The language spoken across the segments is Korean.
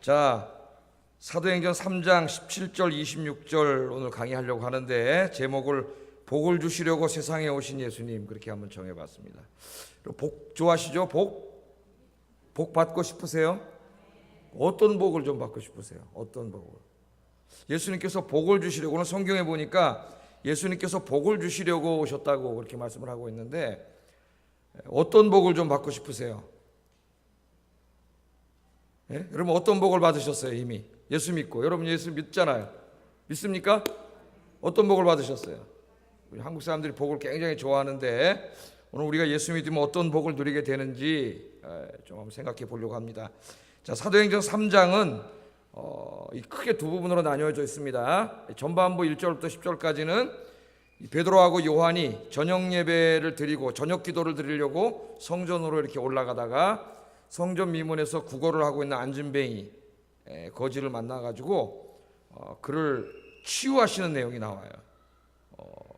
자, 사도행전 3장 17절 26절 오늘 강의하려고 하는데 제목을 복을 주시려고 세상에 오신 예수님 그렇게 한번 정해봤습니다. 복 좋아하시죠? 복 받고 싶으세요? 어떤 복을 좀 받고 싶으세요? 어떤 복을? 예수님께서 복을 주시려고, 오늘 성경에 보니까 예수님께서 복을 주시려고 오셨다고 그렇게 말씀을 하고 있는데 어떤 복을 좀 받고 싶으세요? 예? 여러분 어떤 복을 받으셨어요? 이미 예수 믿고 여러분 예수 믿잖아요. 믿습니까? 어떤 복을 받으셨어요? 우리 한국 사람들이 복을 굉장히 좋아하는데 오늘 우리가 예수 믿으면 어떤 복을 누리게 되는지 좀 한번 생각해 보려고 합니다. 자, 사도행전 3장은 크게 두 부분으로 나뉘어져 있습니다. 전반부 1절부터 10절까지는 베드로하고 요한이 저녁 예배를 드리고 저녁 기도를 드리려고 성전으로 이렇게 올라가다가 성전 미문에서 구걸을 하고 있는 안진뱅이 거지를 만나가지고 그를 치유하시는 내용이 나와요.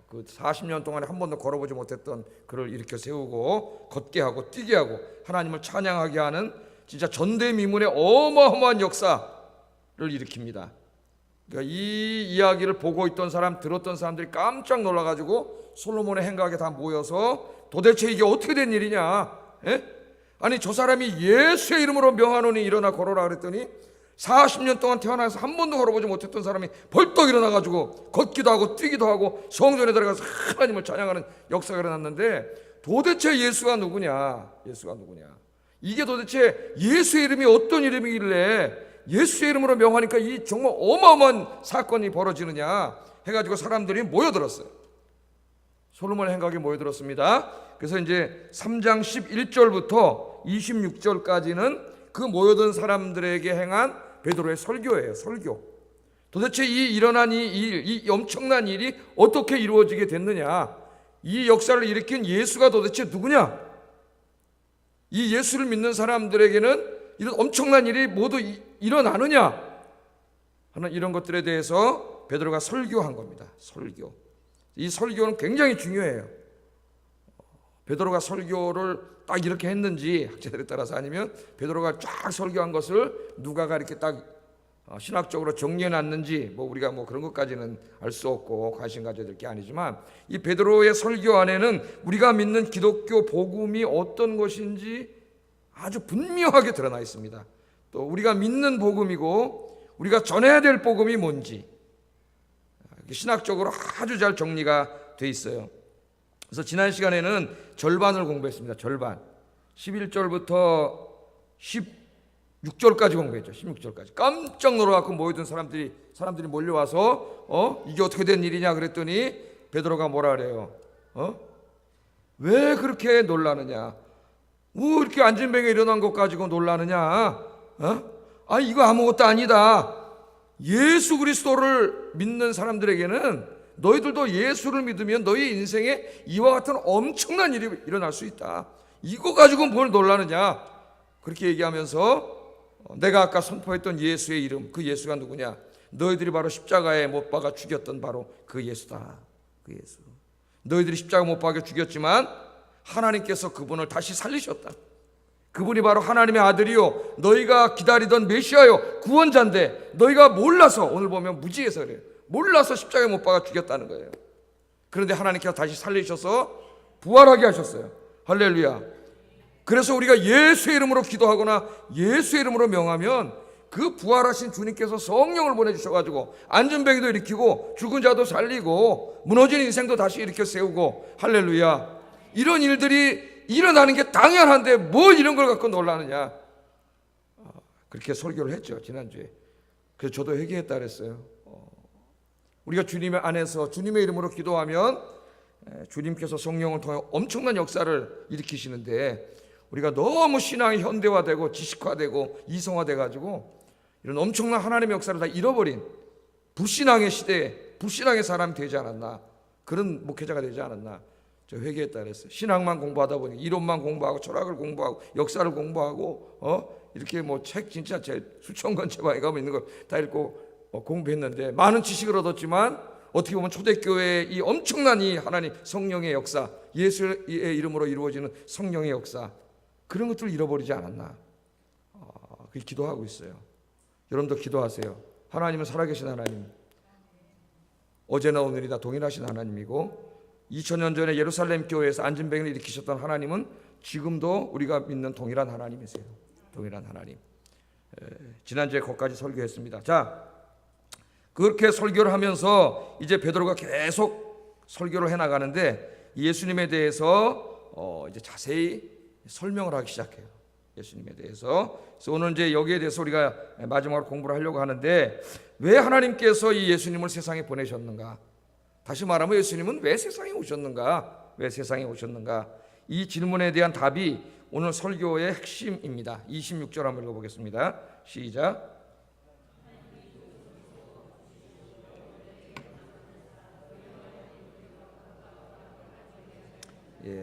그 40년 동안에 한 번도 걸어보지 못했던 그를 일으켜 세우고 걷게 하고 뛰게 하고 하나님을 찬양하게 하는 진짜 전대미문의 어마어마한 역사를 일으킵니다. 그러니까 이 이야기를 보고 있던 사람, 들었던 사람들이 깜짝 놀라가지고 솔로몬의 행각에 다 모여서 도대체 이게 어떻게 된 일이냐? 예? 아니 저 사람이 예수의 이름으로 명하노니 일어나 걸어라 그랬더니 40년 동안 태어나서 한 번도 걸어보지 못했던 사람이 벌떡 일어나가지고 걷기도 하고 뛰기도 하고 성전에 들어가서 하나님을 찬양하는 역사가 일어났는데 도대체 예수가 누구냐? 예수가 누구냐? 이게 도대체 예수의 이름이 어떤 이름이길래 예수의 이름으로 명하니까 이 정말 어마어마한 사건이 벌어지느냐 해가지고 사람들이 모여들었어요. 솔로몬의 행각에 모여들었습니다. 그래서 이제 3장 11절부터 26절까지는 그 모여든 사람들에게 행한 베드로의 설교예요. 설교. 도대체 이 일어난 이 엄청난 일이 어떻게 이루어지게 됐느냐? 이 역사를 일으킨 예수가 도대체 누구냐? 이 예수를 믿는 사람들에게는 이런 엄청난 일이 모두 일어나느냐? 하는 이런 것들에 대해서 베드로가 설교한 겁니다. 설교. 이 설교는 굉장히 중요해요. 베드로가 설교를 딱 이렇게 했는지 학자들에 따라서 아니면 베드로가 쫙 설교한 것을 누가가 이렇게 딱 신학적으로 정리해 놨는지 우리가 그런 것까지는 알 수 없고 관심 가져야 될 게 아니지만 이 베드로의 설교 안에는 우리가 믿는 기독교 복음이 어떤 것인지 아주 분명하게 드러나 있습니다. 또 우리가 믿는 복음이고 우리가 전해야 될 복음이 뭔지 신학적으로 아주 잘 정리가 돼 있어요. 그래서 지난 시간에는 절반을 공부했습니다. 절반. 11절부터 16절까지 공부했죠. 16절까지. 깜짝 놀라갖고 모여든 사람들이 몰려와서 이게 어떻게 된 일이냐 그랬더니 베드로가 뭐라 그래요? 왜 그렇게 놀라느냐? 뭐 이렇게 안진뱅에 일어난 것 가지고 놀라느냐? 이거 아무것도 아니다. 예수 그리스도를 믿는 사람들에게는 너희들도 예수를 믿으면 너희 인생에 이와 같은 엄청난 일이 일어날 수 있다. 이거 가지고 뭘 놀라느냐? 그렇게 얘기하면서 내가 아까 선포했던 예수의 이름, 그 예수가 누구냐? 너희들이 바로 십자가에 못 박아 죽였던 바로 그 예수다. 그 예수. 너희들이 십자가 못 박아 죽였지만 하나님께서 그분을 다시 살리셨다. 그분이 바로 하나님의 아들이요 너희가 기다리던 메시아요 구원자인데 너희가 몰라서, 오늘 보면 무지해서 그래요. 몰라서 십자가에 못 박아 죽였다는 거예요. 그런데 하나님께서 다시 살리셔서 부활하게 하셨어요. 할렐루야. 그래서 우리가 예수의 이름으로 기도하거나 예수의 이름으로 명하면 그 부활하신 주님께서 성령을 보내주셔가지고 안진뱅이도 일으키고 죽은 자도 살리고 무너진 인생도 다시 일으켜 세우고, 할렐루야. 이런 일들이 일어나는 게 당연한데 뭘 이런 걸 갖고 놀라느냐? 그렇게 설교를 했죠, 지난주에. 그래서 저도 회개했다 그랬어요. 우리가 주님 안에서 주님의 이름으로 기도하면 주님께서 성령을 통해 엄청난 역사를 일으키시는데 우리가 너무 신앙이 현대화되고 지식화되고 이성화돼가지고 이런 엄청난 하나님의 역사를 다 잃어버린 불신앙의 시대에 불신앙의 사람이 되지 않았나, 그런 목회자가 되지 않았나. 저 회개했다 그랬어요. 신앙만 공부하다 보니 이론만 공부하고 철학을 공부하고 역사를 공부하고 이렇게 책 진짜 제 수천 권 제방에 가면 있는 거 다 읽고 공부했는데 많은 지식을 얻었지만 어떻게 보면 초대교회의 이 엄청난 이 하나님 성령의 역사, 예수의 이름으로 이루어지는 성령의 역사, 그런 것들을 잃어버리지 않았나. 그렇게 기도하고 있어요. 여러분도 기도하세요. 하나님은 살아계신 하나님, 어제나 오늘이나 동일하신 하나님이고 2000년 전에 예루살렘 교회에서 안진뱅이를 일으키셨던 하나님은 지금도 우리가 믿는 동일한 하나님이세요. 동일한 하나님. 지난주에 거기까지 설교했습니다. 자, 그렇게 설교를 하면서 이제 베드로가 계속 설교를 해나가는데 예수님에 대해서 이제 자세히 설명을 하기 시작해요. 예수님에 대해서. 그래서 오늘 이제 여기에 대해서 우리가 마지막으로 공부를 하려고 하는데, 왜 하나님께서 이 예수님을 세상에 보내셨는가? 다시 말하면 예수님은 왜 세상에 오셨는가? 왜 세상에 오셨는가? 이 질문에 대한 답이 오늘 설교의 핵심입니다. 26절 한번 읽어보겠습니다. 시작.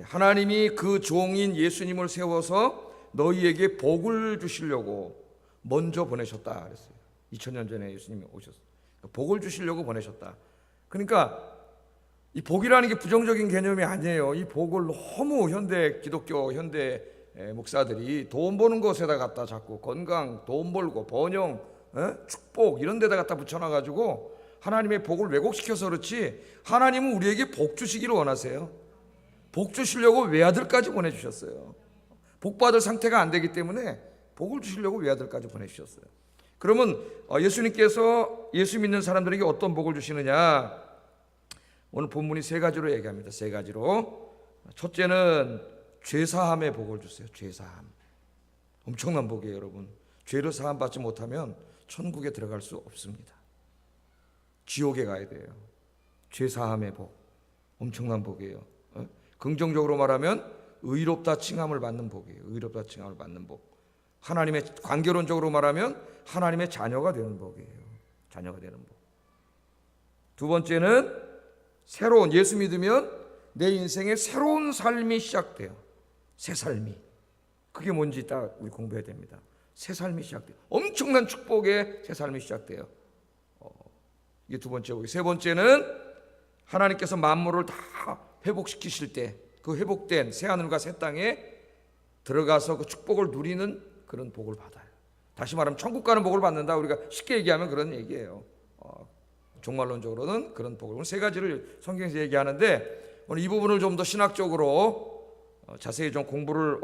하나님이 그 종인 예수님을 세워서 너희에게 복을 주시려고 먼저 보내셨다 그랬어요. 2000년 전에 예수님이 오셨어요. 복을 주시려고 보내셨다. 그러니까 이 복이라는 게 부정적인 개념이 아니에요. 이 복을 너무 현대 기독교 현대 목사들이 돈 버는 것에다 갖다 자꾸 건강, 돈 벌고 번영, 축복 이런 데다 갖다 붙여놔가지고 하나님의 복을 왜곡시켜서 그렇지, 하나님은 우리에게 복 주시기를 원하세요. 복 주시려고 외아들까지 보내주셨어요. 복 받을 상태가 안 되기 때문에 복을 주시려고 외아들까지 보내주셨어요. 그러면 예수님께서 예수 믿는 사람들에게 어떤 복을 주시느냐? 오늘 본문이 세 가지로 얘기합니다. 세 가지로. 첫째는 죄사함의 복을 주세요. 죄사함. 엄청난 복이에요, 여러분. 죄를 사함 받지 못하면 천국에 들어갈 수 없습니다. 지옥에 가야 돼요. 죄사함의 복. 엄청난 복이에요. 긍정적으로 말하면 의롭다 칭함을 받는 복이에요. 의롭다 칭함을 받는 복. 하나님의, 관계론적으로 말하면 하나님의 자녀가 되는 복이에요. 자녀가 되는 복. 두 번째는 새로운, 예수 믿으면 내 인생에 새로운 삶이 시작돼요. 새 삶이. 그게 뭔지 딱 우리 공부해야 됩니다. 새 삶이 시작돼요. 엄청난 축복의 새 삶이 시작돼요. 이게 두 번째고, 세 번째는 하나님께서 만물을 다 회복시키실 때 그 회복된 새 하늘과 새 땅에 들어가서 그 축복을 누리는 그런 복을 받아요. 다시 말하면 천국 가는 복을 받는다. 우리가 쉽게 얘기하면 그런 얘기예요. 종말론적으로는 그런 복을. 오늘 세 가지를 성경에서 얘기하는데 오늘 이 부분을 좀 더 신학적으로 자세히 좀 공부를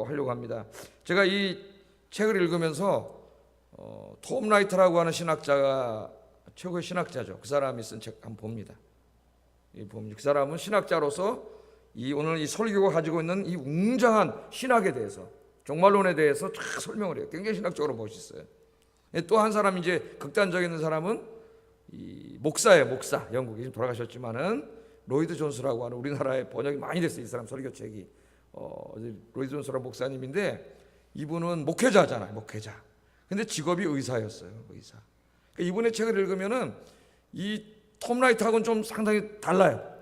하려고 합니다. 제가 이 책을 읽으면서 톰 라이트라고 하는 신학자가 최고의 신학자죠. 그 사람이 쓴 책 한번 봅니다. 그 사람은 신학자로서 오늘 이 설교가 가지고 있는 이 웅장한 신학에 대해서, 종말론에 대해서 쫙 설명을 해요. 굉장히 신학적으로 멋있어요. 또 한 사람, 이제 극단적인 사람은 이 목사예요. 목사. 영국에 지금 돌아가셨지만은 로이드 존스라고 하는, 우리나라에 번역이 많이 됐어요. 이 사람 설교책이. 로이드 존스라는 목사님인데 이분은 목회자잖아요. 목회자. 근데 직업이 의사였어요. 의사. 그러니까 이분의 책을 읽으면은 이 톰 라이트하고는 좀 상당히 달라요.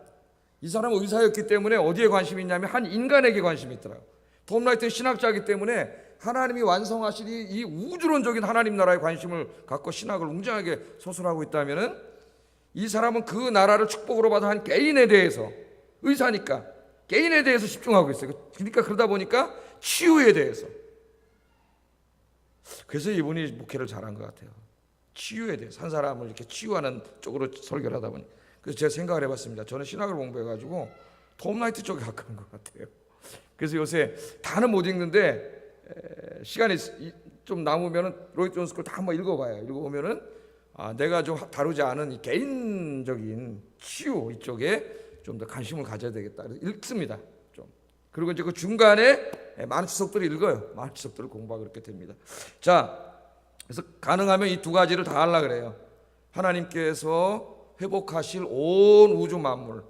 이 사람은 의사였기 때문에 어디에 관심이 있냐면 한 인간에게 관심이 있더라고요. 톰 라이트는 신학자이기 때문에 하나님이 완성하실 이 우주론적인 하나님 나라에 관심을 갖고 신학을 웅장하게 소설하고 있다면은, 이 사람은 그 나라를 축복으로 받은 한 개인에 대해서, 의사니까 개인에 대해서 집중하고 있어요. 그러니까 그러다 보니까 치유에 대해서. 그래서 이분이 목회를 잘한 것 같아요. 치유에 대해서, 한 사람을 이렇게 치유하는 쪽으로 설교를 하다 보니. 그래서 제가 생각을 해봤습니다. 저는 신학을 공부해가지고 톰 라이트 쪽에 가까운 것 같아요. 그래서 요새 다는 못 읽는데 시간이 좀 남으면은 로이드 존스 걸 다 한번 읽어봐요. 읽어보면은 내가 좀 다루지 않은 이 개인적인 치유 이쪽에 좀 더 관심을 가져야 되겠다. 그래서 읽습니다. 좀. 그리고 이제 그 중간에 많은 주석들을 읽어요. 많은 주석들을 공부하고 그렇게 됩니다. 자, 그래서 가능하면 이 두 가지를 다 하려고 그래요. 하나님께서 회복하실 온 우주 만물,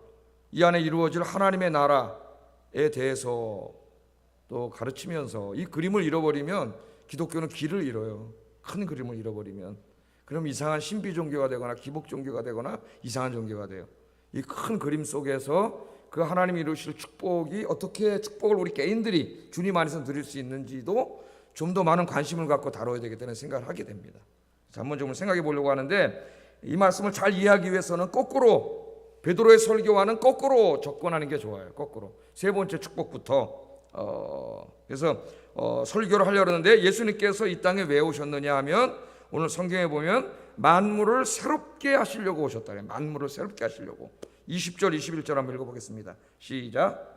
이 안에 이루어질 하나님의 나라에 대해서 또 가르치면서, 이 그림을 잃어버리면 기독교는 길을 잃어요. 큰 그림을 잃어버리면. 그럼 이상한 신비 종교가 되거나 기복 종교가 되거나 이상한 종교가 돼요. 이 큰 그림 속에서 그 하나님이 이루실 축복이, 어떻게 축복을 우리 개인들이 주님 안에서 누릴 수 있는지도 좀 더 많은 관심을 갖고 다뤄야 되겠다는 생각을 하게 됩니다. 자, 한번 좀 생각해 보려고 하는데, 이 말씀을 잘 이해하기 위해서는 거꾸로, 베드로의 설교와는 거꾸로 접근하는 게 좋아요. 거꾸로. 세 번째 축복부터. 그래서 설교를 하려고 하는데, 예수님께서 이 땅에 왜 오셨느냐 하면 오늘 성경에 보면 만물을 새롭게 하시려고 오셨다. 만물을 새롭게 하시려고. 20절 21절 한번 읽어보겠습니다. 시작.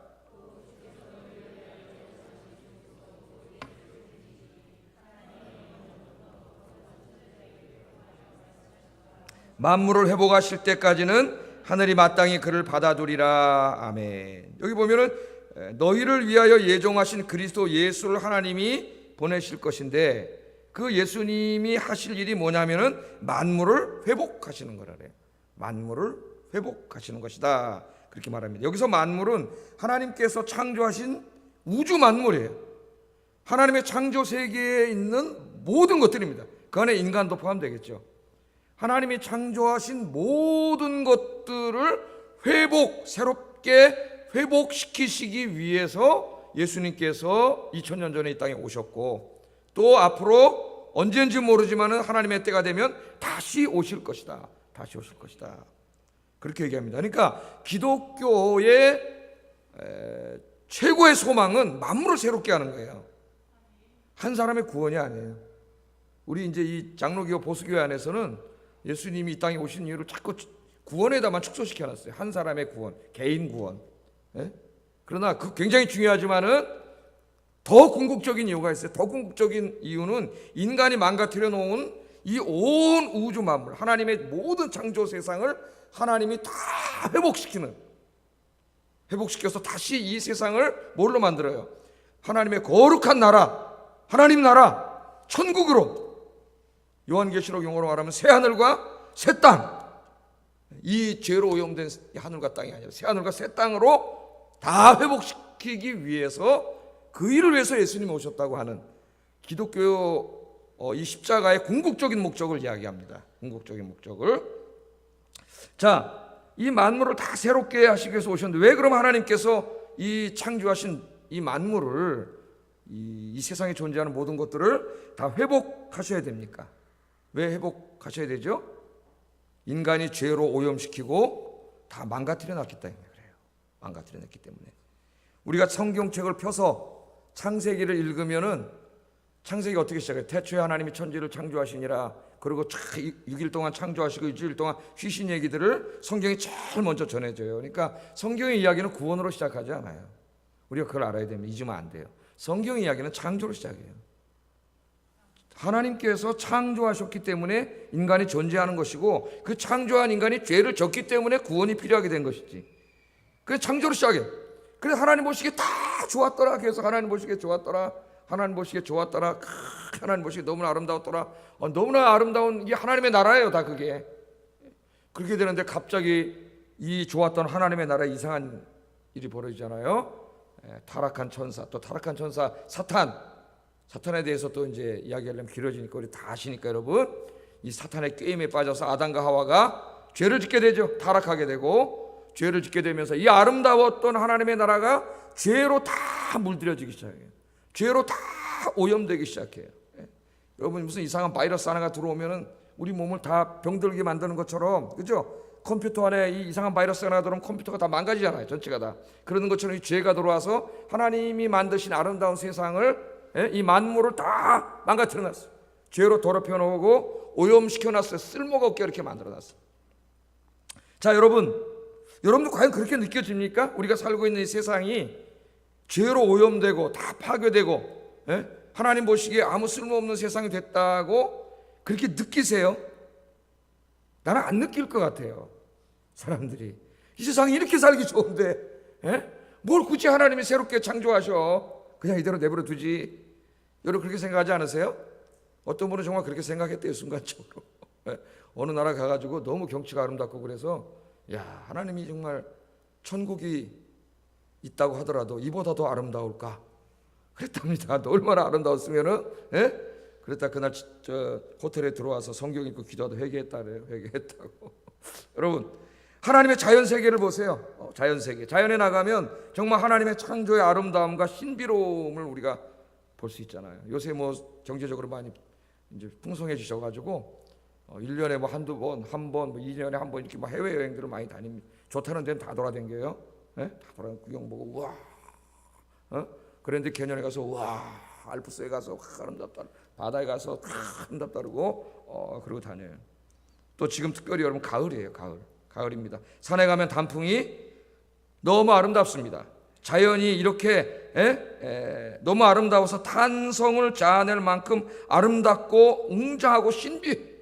만물을 회복하실 때까지는 하늘이 마땅히 그를 받아두리라. 아멘. 여기 보면은 너희를 위하여 예정하신 그리스도 예수를 하나님이 보내실 것인데, 그 예수님이 하실 일이 뭐냐면은 만물을 회복하시는 거라래요. 만물을 회복하시는 것이다, 그렇게 말합니다. 여기서 만물은 하나님께서 창조하신 우주 만물이에요. 하나님의 창조 세계에 있는 모든 것들입니다. 그 안에 인간도 포함되겠죠. 하나님이 창조하신 모든 것들을 새롭게 회복시키시기 위해서 예수님께서 2000년 전에 이 땅에 오셨고, 또 앞으로 언제인지 모르지만 하나님의 때가 되면 다시 오실 것이다. 다시 오실 것이다, 그렇게 얘기합니다. 그러니까 기독교의 최고의 소망은 만물을 새롭게 하는 거예요. 한 사람의 구원이 아니에요. 우리 이제 이 장로교회 보수교회 안에서는 예수님이 이 땅에 오신 이유를 자꾸 구원에다만 축소시켜놨어요. 한 사람의 구원, 개인 구원. 예? 그러나 그 굉장히 중요하지만은 더 궁극적인 이유가 있어요. 더 궁극적인 이유는 인간이 망가뜨려 놓은 이 온 우주 만물, 하나님의 모든 창조 세상을 하나님이 다 회복시켜서 다시 이 세상을 뭘로 만들어요? 하나님의 거룩한 나라, 하나님 나라, 천국으로. 요한계시록 용어로 말하면 새 하늘과 새 땅. 이 죄로 오염된 하늘과 땅이 아니라 새 하늘과 새 땅으로 다 회복시키기 위해서, 그 일을 위해서 예수님이 오셨다고 하는 기독교 이 십자가의 궁극적인 목적을 이야기합니다. 궁극적인 목적을. 자, 이 만물을 다 새롭게 하시기 위해서 오셨는데, 왜 그럼 하나님께서 이 창조하신 이 만물을, 이 세상에 존재하는 모든 것들을 다 회복하셔야 됩니까? 왜 회복하셔야 되죠? 인간이 죄로 오염시키고 다 망가뜨려 놨기 때문에 그래요. 망가뜨려 놨기 때문에. 우리가 성경책을 펴서 창세기를 읽으면은, 창세기가 어떻게 시작해요? 태초에 하나님이 천지를 창조하시니라. 그리고 6일 동안 창조하시고 일주일 동안 쉬신 얘기들을 성경이 제일 먼저 전해줘요. 그러니까 성경의 이야기는 구원으로 시작하지 않아요. 우리가 그걸 알아야 됩니다. 잊으면 안 돼요. 성경의 이야기는 창조로 시작해요. 하나님께서 창조하셨기 때문에 인간이 존재하는 것이고, 그 창조한 인간이 죄를 졌기 때문에 구원이 필요하게 된 것이지. 그래서 창조로 시작해요. 그래서 하나님 보시기에 다 좋았더라. 그래서 하나님 보시기에 좋았더라. 하나님 보시기에 좋았더라. 하나님 보시기에 너무나 아름다웠더라. 너무나 아름다운 이게 하나님의 나라예요, 다 그게. 그렇게 되는데 갑자기 이 좋았던 하나님의 나라에 이상한 일이 벌어지잖아요. 타락한 천사, 또 타락한 천사 사탄에 대해서 또 이제 이야기하려면 길어지니까 우리 다 아시니까 여러분, 이 사탄의 게임에 빠져서 아담과 하와가 죄를 짓게 되죠. 타락하게 되고 죄를 짓게 되면서 이 아름다웠던 하나님의 나라가 죄로 다 물들여지기 시작해요. 죄로 다 오염되기 시작해요. 여러분, 무슨 이상한 바이러스 하나가 들어오면은 우리 몸을 다 병들게 만드는 것처럼, 그죠? 컴퓨터 안에 이 이상한 바이러스 하나 들어오면 컴퓨터가 다 망가지잖아요. 전체가 다. 그러는 것처럼 이 죄가 들어와서 하나님이 만드신 아름다운 세상을, 이 만물을 다 망가뜨려 놨어요. 죄로 더럽혀 놓고 오염시켜 놨어요. 쓸모가 없게 이렇게 만들어 놨어요. 자, 여러분도 과연 그렇게 느껴집니까? 우리가 살고 있는 이 세상이 죄로 오염되고 다 파괴되고, 하나님 보시기에 아무 쓸모없는 세상이 됐다고 그렇게 느끼세요? 나는 안 느낄 것 같아요. 사람들이 이 세상이 이렇게 살기 좋은데 뭘 굳이 하나님이 새롭게 창조하셔. 그냥 이대로 내버려 두지. 여러분 그렇게 생각하지 않으세요? 어떤 분은 정말 그렇게 생각했대요, 순간적으로. 어느 나라 가가지고 너무 경치가 아름답고 그래서, 야, 하나님이 정말 천국이 있다고 하더라도 이보다 더 아름다울까? 그랬답니다. 얼마나 아름다웠으면은, 그랬다 그날 호텔에 들어와서 성경 읽고 기도하다 회개했다래요. 회개했다고. 여러분, 하나님의 자연 세계를 보세요. 자연 세계. 자연에 나가면 정말 하나님의 창조의 아름다움과 신비로움을 우리가 볼 수 있잖아요. 요새 뭐 경제적으로 많이 이제 풍성해지셔가지고 1년에 뭐 한두 번, 한 번, 뭐 2년에 한 번 이렇게 막 해외 여행들을 많이 다닙니다. 좋다는 데는 다 돌아다녀요. 다 돌아 구경 보고 우와. 그런데 개년에 가서 우와, 알프스에 가서 아름답다, 바다에 가서 아름답다 그러고 그러고 다녀요. 또 지금 특별히 여러분 가을이에요. 가을입니다. 산에 가면 단풍이 너무 아름답습니다. 자연이 이렇게 너무 아름다워서 탄성을 자아낼 만큼 아름답고 웅장하고 신비.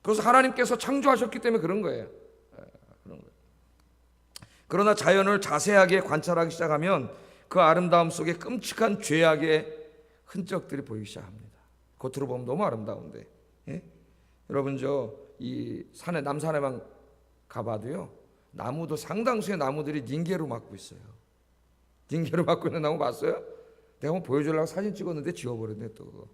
그래서 하나님께서 창조하셨기 때문에 그런 거예요. 그러나 자연을 자세하게 관찰하기 시작하면 그 아름다움 속에 끔찍한 죄악의 흔적들이 보이기 시작합니다. 겉으로 보면 너무 아름다운데, 여러분 이 산에 남산에만 가봐도요, 나무도 상당수의 나무들이 닌게로 막고 있어요. 닌게로 막고 있는 나무 봤어요? 내가 한번 보여주려고 사진 찍었는데 지워버렸네 또 그거.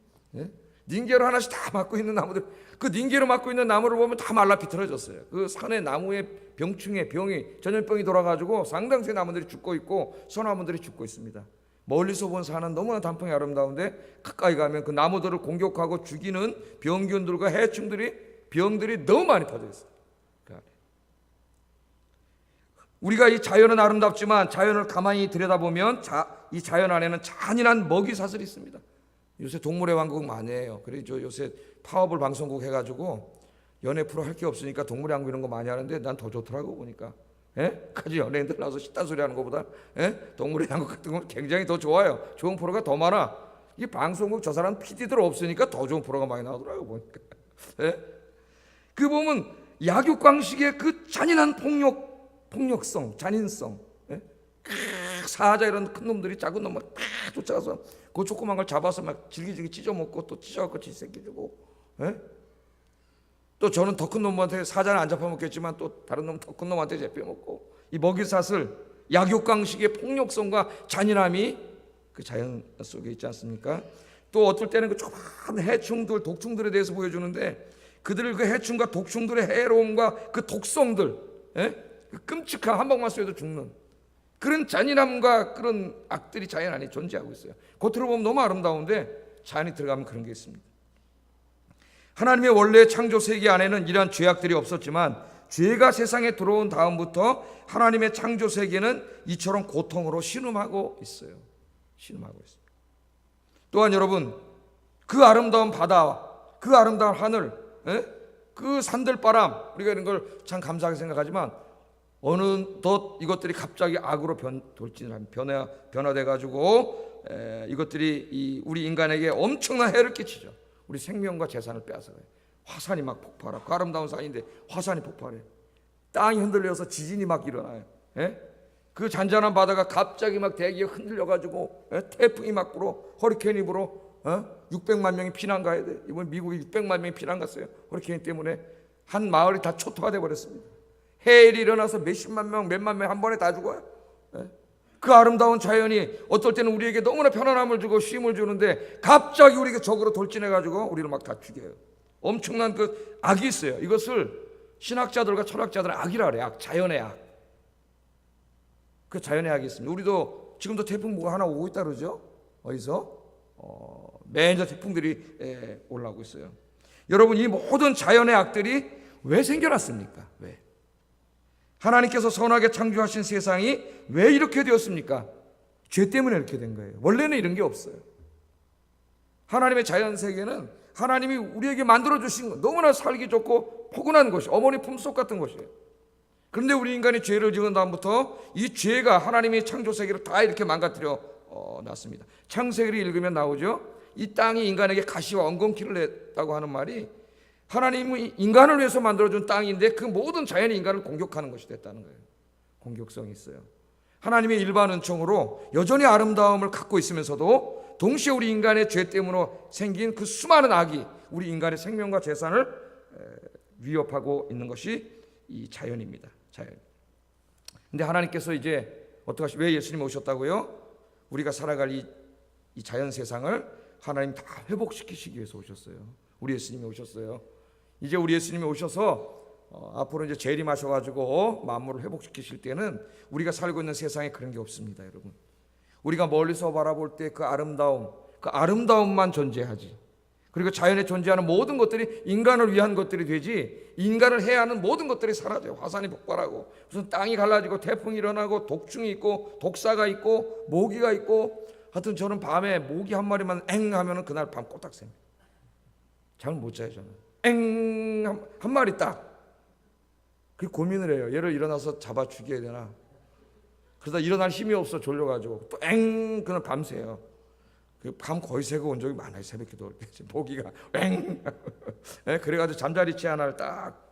닌게로 하나씩 다 막고 있는 나무들, 그 닌게로 막고 있는 나무를 보면 다 말라 비틀어졌어요. 그 산의 나무의 병충해 병이 전염병이 돌아가지고 상당수의 나무들이 죽고 있고 소나무들이 죽고 있습니다. 멀리서 본 산은 너무나 단풍이 아름다운데 가까이 가면 그 나무들을 공격하고 죽이는 병균들과 해충들이 병들이 너무 많이 퍼져 있어요. 우리가 이 자연은 아름답지만 자연을 가만히 들여다보면 이 자연 안에는 잔인한 먹이 사슬이 있습니다. 요새 동물의 왕국 많이 해요. 그래서 요새 파워블 방송국 해가지고 연애 프로 할 게 없으니까 동물의 왕국 이런 거 많이 하는데 난 더 좋더라고 보니까. 까지 연예인들 나와서 식단 소리 하는 것보다 동물의 왕국 같은 건 굉장히 더 좋아요. 좋은 프로가 더 많아. 이 방송국 저 사람 PD들 없으니까 더 좋은 프로가 많이 나오더라고 보니까. 그 보면 약육강식의 그 잔인한 폭력성, 잔인성. 사자 이런 큰 놈들이 작은 놈을 막 쫓아가서 그 조그만 걸 잡아서 막 질기질기 찢어먹고 또 찢어갖고 쥐새끼 주고. 또 저는 더 큰 놈한테 사자는 안 잡아먹겠지만 또 다른 놈 더 큰 놈한테 잡혀먹고, 이 먹이사슬 약육강식의 폭력성과 잔인함이 그 자연 속에 있지 않습니까? 또 어떨 때는 그 조그만 해충들, 독충들에 대해서 보여주는데 그들을 그 해충과 독충들의 해로움과 그 독성들, 그 끔찍한 한 방만 쏘여도 죽는 그런 잔인함과 그런 악들이 자연 안에 존재하고 있어요. 겉으로 보면 너무 아름다운데 자연이 들어가면 그런 게 있습니다. 하나님의 원래 창조 세계 안에는 이러한 죄악들이 없었지만 죄가 세상에 들어온 다음부터 하나님의 창조 세계는 이처럼 고통으로 신음하고 있어요. 신음하고 있습니다. 또한 여러분, 그 아름다운 바다, 그 아름다운 하늘, 그 산들바람, 우리가 이런 걸 참 감사하게 생각하지만 어느덧 이것들이 갑자기 악으로 변화돼 가지고 이것들이 우리 인간에게 엄청난 해를 끼치죠. 우리 생명과 재산을 빼앗아가요. 화산이 막 폭발하고, 그 아름다운 산인데 화산이 폭발해. 땅이 흔들려서 지진이 막 일어나요. 그 잔잔한 바다가 갑자기 막 대기에 흔들려가지고 태풍이 막 불어, 허리케인이 불어. 600만 명이 피난 가야 돼. 이번 미국이 600만 명이 피난 갔어요. 허리케인 때문에 한 마을이 다 초토화돼 버렸습니다. 해일이 일어나서 몇십만 명, 몇만 명 한 번에 다 죽어요. 그 아름다운 자연이 어떨 때는 우리에게 너무나 편안함을 주고 쉼을 주는데 갑자기 우리에게 적으로 돌진해가지고 우리를 막 다 죽여요. 엄청난 그 악이 있어요. 이것을 신학자들과 철학자들은 악이라 그래요. 악, 자연의 악. 그 자연의 악이 있습니다. 우리도 지금도 태풍 하나 오고 있다 그러죠. 어디서? 매년 태풍들이 올라오고 있어요. 여러분, 이 모든 자연의 악들이 왜 생겨났습니까? 왜? 하나님께서 선하게 창조하신 세상이 왜 이렇게 되었습니까? 죄 때문에 이렇게 된 거예요. 원래는 이런 게 없어요. 하나님의 자연 세계는 하나님이 우리에게 만들어주신 것, 너무나 살기 좋고 포근한 곳이, 어머니 품속 같은 곳이에요. 그런데 우리 인간이 죄를 지은 다음부터 이 죄가 하나님의 창조 세계를 다 이렇게 망가뜨려 놨습니다. 창세기를 읽으면 나오죠. 이 땅이 인간에게 가시와 엉겅퀴를 냈다고 하는 말이 하나님이 인간을 위해서 만들어준 땅인데 그 모든 자연이 인간을 공격하는 것이 됐다는 거예요. 공격성이 있어요. 하나님의 일반 은총으로 여전히 아름다움을 갖고 있으면서도 동시에 우리 인간의 죄 때문에 생긴 그 수많은 악이 우리 인간의 생명과 재산을 위협하고 있는 것이 이 자연입니다. 자연. 근데 하나님께서 이제 왜 예수님이 오셨다고요? 우리가 살아갈 이 자연 세상을 하나님 다 회복시키시기 위해서 오셨어요. 우리 예수님이 오셨어요. 이제 우리 예수님이 오셔서 앞으로 이제 재림하셔가지고 만물을 회복시키실 때는 우리가 살고 있는 세상에 그런 게 없습니다, 여러분. 우리가 멀리서 바라볼 때 그 아름다움만 존재하지. 그리고 자연에 존재하는 모든 것들이 인간을 위한 것들이 되지, 인간을 해야 하는 모든 것들이 사라져요. 화산이 폭발하고 무슨 땅이 갈라지고 태풍이 일어나고 독충이 있고 독사가 있고 모기가 있고, 하여튼 저는 밤에 모기 한 마리만 엥 하면은 그날 밤 꼬딱 셉니다. 잠을 못 자요 저는. 한 마리 딱. 그 고민을 해요. 얘를 일어나서 잡아 죽여야 되나. 그러다 일어날 힘이 없어 졸려가지고 또 그는 밤새요. 그 밤 거의 새고 온 적이 많아요. 새벽기도 보기가 그래가지고 잠자리치 하나를 딱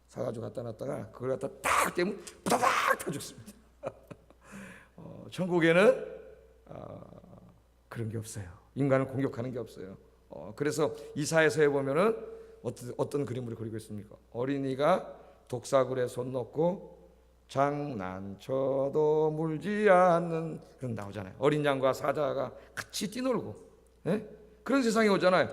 사가지고 갖다 놨다가 그걸 갖다 딱 떼면 부다닥 타 죽습니다. 천국에는 그런 게 없어요. 인간을 공격하는 게 없어요. 그래서 이사야서에 보면은 어떤 그림을 그리고 있습니까? 어린이가 독사굴에 손 넣고 장난쳐도 물지 않는 그런 나오잖아요. 어린 양과 사자가 같이 뛰놀고, 그런 세상이 오잖아요.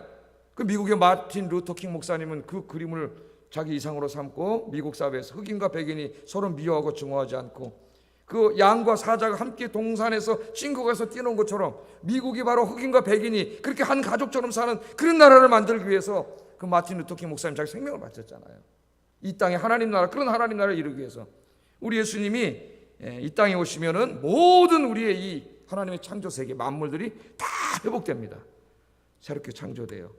그 미국의 마틴 루터 킹 목사님은 그 그림을 자기 이상으로 삼고 미국 사회에서 흑인과 백인이 서로 미워하고 증오하지 않고 그 양과 사자가 함께 동산에서 친구가서 뛰노는 것처럼 미국이 바로 흑인과 백인이 그렇게 한 가족처럼 사는 그런 나라를 만들기 위해서 그 마틴 루터 킹 목사님 자기 생명을 바쳤잖아요. 이 땅에 하나님 나라, 그런 하나님 나라를 이루기 위해서 우리 예수님이 이 땅에 오시면은 모든 우리의 이 하나님의 창조 세계 만물들이 다 회복됩니다. 새롭게 창조돼요.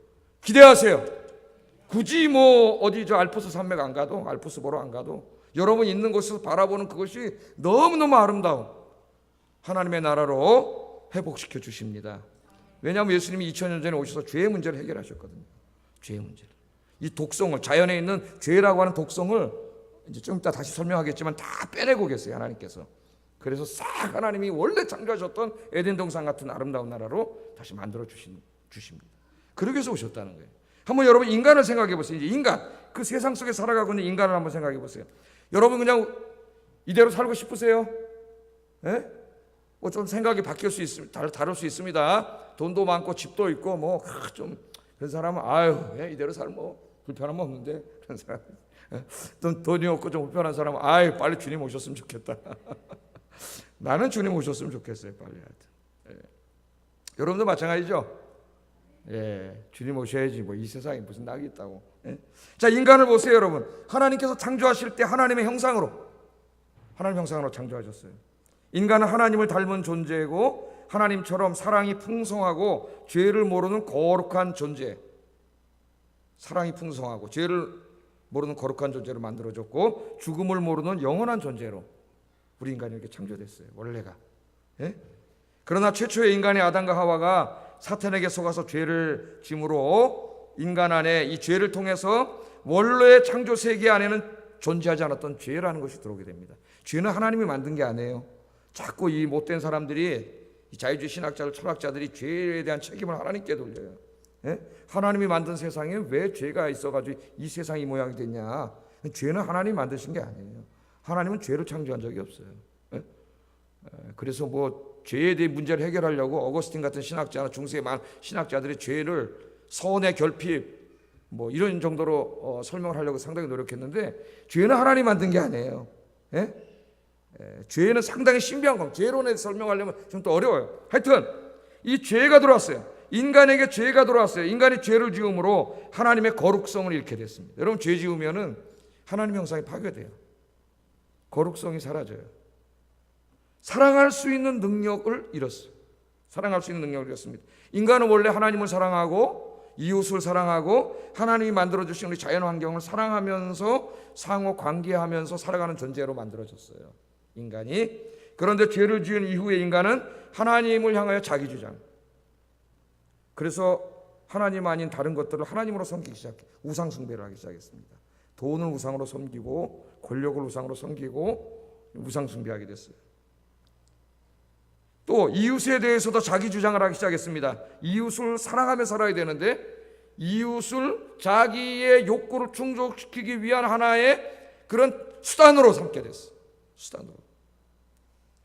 기대하세요. 굳이 뭐 어디 저 알프스 산맥 안 가도, 알프스 보러 안 가도 여러분 있는 곳에서 바라보는 그것이 너무너무 아름다운 하나님의 나라로 회복시켜 주십니다. 왜냐하면 예수님이 2000년 전에 오셔서 죄의 문제를 해결하셨거든요. 죄의 문제를. 이 독성을, 자연에 있는 죄라고 하는 독성을 이제 좀 이따 다시 설명하겠지만 다 빼내고 계세요, 하나님께서. 그래서 싹 하나님이 원래 창조하셨던 에덴 동산 같은 아름다운 나라로 다시 만들어 주십니다. 그러기 위해서 오셨다는 거예요. 한번 여러분 인간을 생각해 보세요. 이제 인간, 그 세상 속에 살아가고 있는 인간을 한번 생각해 보세요. 여러분 그냥 이대로 살고 싶으세요? 뭐 좀 생각이 바뀔 수 있습니다. 다를 수 있습니다. 돈도 많고 집도 있고 뭐 좀 그런 사람은 아유 이대로 살면 뭐 불편함 없는데, 그런 사람 돈이 없고 좀 불편한 사람은 아유 빨리 주님 오셨으면 좋겠다. 나는 주님 오셨으면 좋겠어요, 빨리. 여러분도 마찬가지죠. 주님 오셔야지 뭐 이 세상에 무슨 낙이 있다고. 자, 인간을 보세요, 여러분. 하나님께서 창조하실 때 하나님의 형상으로 창조하셨어요. 인간은 하나님을 닮은 존재고 하나님처럼 사랑이 풍성하고 죄를 모르는 거룩한 존재. 사랑이 풍성하고 죄를 모르는 거룩한 존재로 만들어졌고 죽음을 모르는 영원한 존재로 우리 인간이 이렇게 창조됐어요, 원래가. 그러나 최초의 인간의 아담과 하와가 사탄에게 속아서 죄를 짐으로 인간 안에 이 죄를 통해서 원래의 창조 세계 안에는 존재하지 않았던 죄라는 것이 들어오게 됩니다. 죄는 하나님이 만든 게 아니에요. 자꾸 이 못된 사람들이, 이 자유주의 신학자들, 철학자들이 죄에 대한 책임을 하나님께 돌려요. 하나님이 만든 세상에 왜 죄가 있어가지고 이 세상이 이 모양이 됐냐? 죄는 하나님이 만드신 게 아니에요. 하나님은 죄를 창조한 적이 없어요. 그래서 뭐 죄에 대한 문제를 해결하려고 어거스틴 같은 신학자나 중세의 많은 신학자들이 죄를 선의 결핍 뭐 이런 정도로 설명을 하려고 상당히 노력했는데 죄는 하나님 만든 게 아니에요. 죄는 상당히 신비한 겁니다. 죄론에 설명하려면 좀 또 어려워요. 하여튼 이 죄가 들어왔어요. 인간에게 죄가 들어왔어요. 인간이 죄를 지음으로 하나님의 거룩성을 잃게 됐습니다. 여러분, 죄 지으면은 하나님의 형상이 파괴돼요. 거룩성이 사라져요. 사랑할 수 있는 능력을 잃었어요. 사랑할 수 있는 능력을 잃었습니다. 인간은 원래 하나님을 사랑하고 이웃을 사랑하고 하나님이 만들어주신 우리 자연 환경을 사랑하면서 상호 관계하면서 살아가는 존재로 만들어졌어요, 인간이. 그런데 죄를 지은 이후에 인간은 하나님을 향하여 자기 주장, 그래서 하나님 아닌 다른 것들을 하나님으로 섬기기 시작해 우상 숭배를 하기 시작했습니다. 돈을 우상으로 섬기고 권력을 우상으로 섬기고 우상 숭배하게 됐어요. 또 이웃에 대해서도 자기 주장을 하기 시작했습니다. 이웃을 사랑하며 살아야 되는데 이웃을 자기의 욕구를 충족시키기 위한 하나의 그런 수단으로 삼게 됐어요. 수단으로.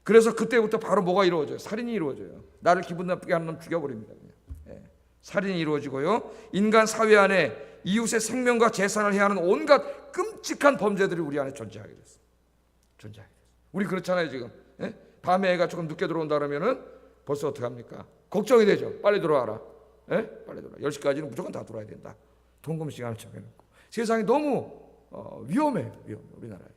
그래서 그때부터 바로 뭐가 이루어져요? 살인이 이루어져요. 나를 기분 나쁘게 하는 놈 죽여버립니다. 살인이 이루어지고요. 인간 사회 안에 이웃의 생명과 재산을 해야 하는 온갖 끔찍한 범죄들이 우리 안에 존재하게 됐어요. 우리 그렇잖아요, 지금. 밤에 애가 조금 늦게 들어온다 그러면은 벌써 어떻게 합니까? 걱정이 되죠. 빨리 들어와라. 빨리 들어와. 10시까지는 무조건 다 들어와야 된다. 통금 시간을 정해놓고. 세상이 너무 위험해요. 우리나라에.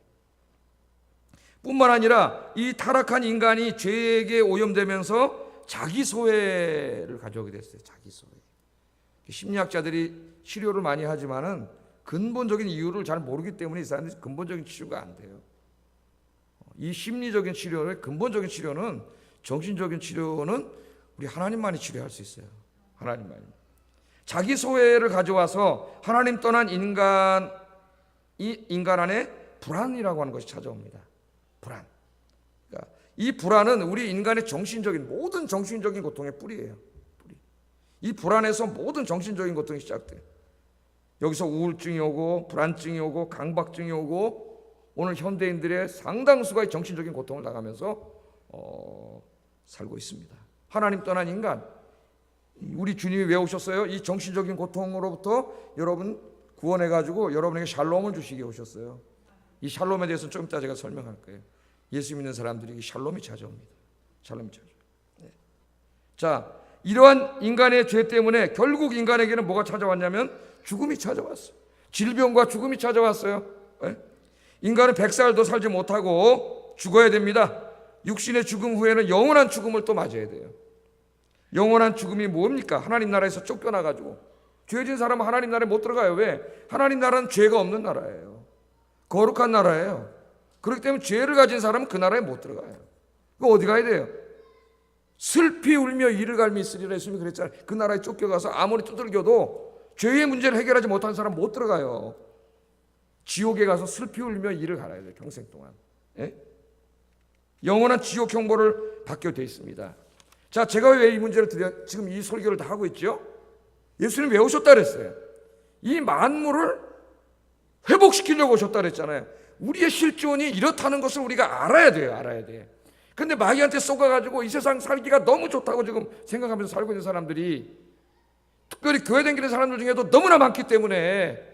뿐만 아니라 이 타락한 인간이 죄에게 오염되면서 자기 소외를 가져오게 됐어요. 자기 소외. 심리학자들이 치료를 많이 하지만은 근본적인 이유를 잘 모르기 때문에 이 사람들이 근본적인 치료가 안 돼요. 이 심리적인 치료의 근본적인 치료는, 정신적인 치료는 우리 하나님만이 치료할 수 있어요. 하나님만이. 자기 소외를 가져와서 하나님 떠난 인간 안에 불안이라고 하는 것이 찾아옵니다. 불안. 그러니까 이 불안은 우리 인간의 모든 정신적인 고통의 뿌리예요. 뿌리. 이 불안에서 모든 정신적인 고통이 시작돼요. 여기서 우울증이 오고 불안증이 오고 강박증이 오고 오늘 현대인들의 상당수가 정신적인 고통을 당하면서 살고 있습니다. 하나님 떠난 인간, 우리 주님이 왜 오셨어요? 이 정신적인 고통으로부터 여러분 구원해가지고 여러분에게 샬롬을 주시게 오셨어요. 이 샬롬에 대해서는 좀 이따 제가 설명할 거예요. 예수 믿는 사람들에게 샬롬이 찾아옵니다. 샬롬이 찾아옵니다. 네. 자, 이러한 인간의 죄 때문에 결국 인간에게는 뭐가 찾아왔냐면 죽음이 찾아왔어요. 질병과 죽음이 찾아왔어요. 네? 인간은 100살도 살지 못하고 죽어야 됩니다. 육신의 죽음 후에는 영원한 죽음을 또 맞아야 돼요. 영원한 죽음이 뭡니까? 하나님 나라에서 쫓겨나가지고 죄진 사람은 하나님 나라에 못 들어가요. 왜? 하나님 나라는 죄가 없는 나라예요. 거룩한 나라예요. 그렇기 때문에 죄를 가진 사람은 그 나라에 못 들어가요. 그 어디 가야 돼요? 슬피 울며 이를 갈미 있으리라 예수님이 그랬잖아요. 그 나라에 쫓겨가서 아무리 두들겨도 죄의 문제를 해결하지 못한 사람 못 들어가요. 지옥에 가서 슬피 울며 이를 갈아야 돼요. 평생 동안. 예? 영원한 지옥 형벌을 받게 되어 있습니다. 자, 제가 왜 이 문제를 지금 이 설교를 다 하고 있죠? 예수님 왜 오셨다 그랬어요? 이 만물을 회복시키려고 오셨다 그랬잖아요. 우리의 실존이 이렇다는 것을 우리가 알아야 돼요. 알아야 돼. 근데 마귀한테 쏘가가지고 이 세상 살기가 너무 좋다고 지금 생각하면서 살고 있는 사람들이, 특별히 교회 다니는 사람들 중에도 너무나 많기 때문에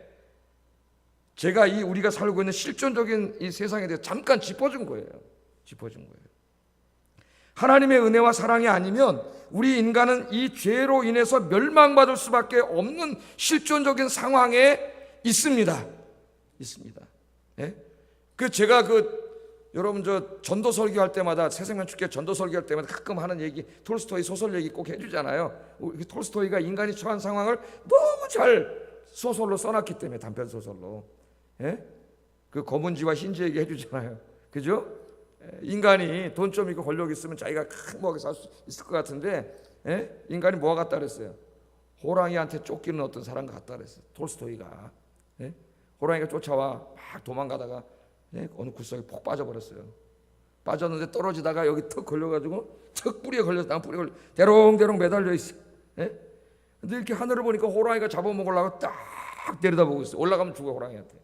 제가 우리가 살고 있는 실존적인 이 세상에 대해서 잠깐 짚어준 거예요. 짚어준 거예요. 하나님의 은혜와 사랑이 아니면 우리 인간은 이 죄로 인해서 멸망받을 수밖에 없는 실존적인 상황에 있습니다. 있습니다. 예? 제가 여러분 전도 설교할 때마다, 새생명 축제 전도 설교할 때마다 가끔 하는 얘기, 톨스토이 소설 얘기 꼭 해주잖아요. 톨스토이가 인간이 처한 상황을 너무 잘 소설로 써놨기 때문에, 단편 소설로. 예? 검은지와 흰지 얘기 해주잖아요. 그죠? 인간이 돈 좀 있고 권력 있으면 자기가 큰 살 수 있을 것 같은데, 예? 인간이 뭐가 같다 그랬어요? 호랑이한테 쫓기는 어떤 사람 같다 그랬어요. 톨스토이가. 예? 호랑이가 쫓아와 막 도망가다가 어느 구석에 폭 빠져버렸어요. 빠졌는데 떨어지다가 여기 턱 걸려가지고 턱 뿌리에 걸려서 나무 뿌리에 걸려 대롱대롱 매달려 있어. 근데 이렇게 하늘을 보니까 호랑이가 잡아먹으려고 딱 내려다보고 있어. 올라가면 죽어 호랑이한테.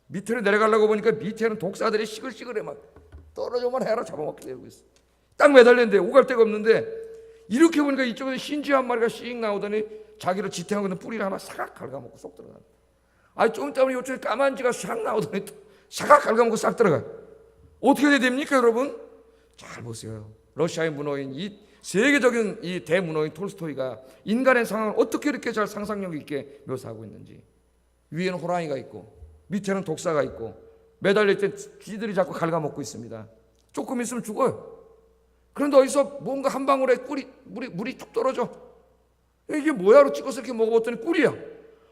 밑으로 내려가려고 보니까 밑에는 독사들이 시글시글해 막 떨어져만 해라 잡아먹게 되고 있어. 딱 매달렸는데 오갈 데가 없는데 이렇게 보니까 이쪽에서 흰쥐 한 마리가 씩 나오더니 자기를 지탱하고 있는 뿌리를 하나 사각 갉아먹고 쏙 들어가. 좀 이따 보니 이쪽에 까만쥐가 싹 나오더니 사각 갉아먹고 싹 들어가. 어떻게 됩니까 여러분? 잘 보세요. 러시아의 문호인, 이 세계적인 이 대문호인 톨스토이가 인간의 상황을 어떻게 이렇게 잘 상상력 있게 묘사하고 있는지. 위에는 호랑이가 있고 밑에는 독사가 있고 매달릴 때 쥐들이 자꾸 갉아먹고 있습니다. 조금 있으면 죽어요. 그런데 어디서 뭔가 한 방울에 물이 뚝 떨어져. 이게 뭐야로 찍어서 이렇게 먹어봤더니 꿀이야.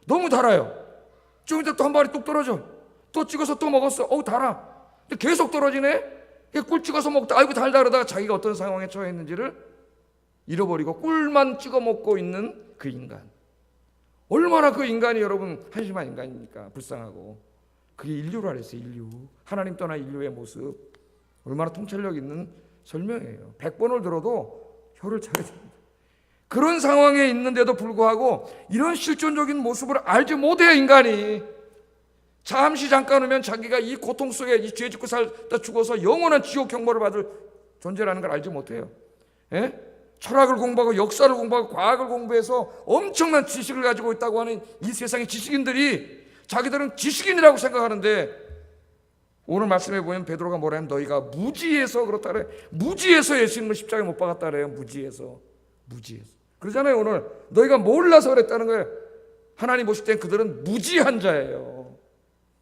너무 달아요. 좀 이따 또 한 방울이 뚝 떨어져. 또 찍어서 또 먹었어. 달아. 근데 계속 떨어지네. 꿀 찍어서 먹다 아이고 달다 그러다가 자기가 어떤 상황에 처해 있는지를 잃어버리고 꿀만 찍어 먹고 있는 그 인간. 얼마나 그 인간이 여러분 한심한 인간입니까? 불쌍하고. 그게 인류라 그랬어요. 인류. 하나님 떠난 인류의 모습. 얼마나 통찰력 있는 설명이에요. 100번을 들어도 혀를 차게 됩니다. 그런 상황에 있는데도 불구하고 이런 실존적인 모습을 알지 못해요. 인간이. 잠시 잠깐 오면 자기가 이 고통 속에 이 죄 짓고 살다 죽어서 영원한 지옥 형벌을 받을 존재라는 걸 알지 못해요. 예? 철학을 공부하고 역사를 공부하고 과학을 공부해서 엄청난 지식을 가지고 있다고 하는 이 세상의 지식인들이 자기들은 지식인이라고 생각하는데, 오늘 말씀해 보면 베드로가 뭐라 하면 너희가 무지해서 그렇다 그래. 무지해서 예수님을 십자가에 못 박았다 그래요. 무지해서. 그러잖아요. 오늘 너희가 몰라서 그랬다는 거예요. 하나님 보실 땐 그들은 무지한 자예요.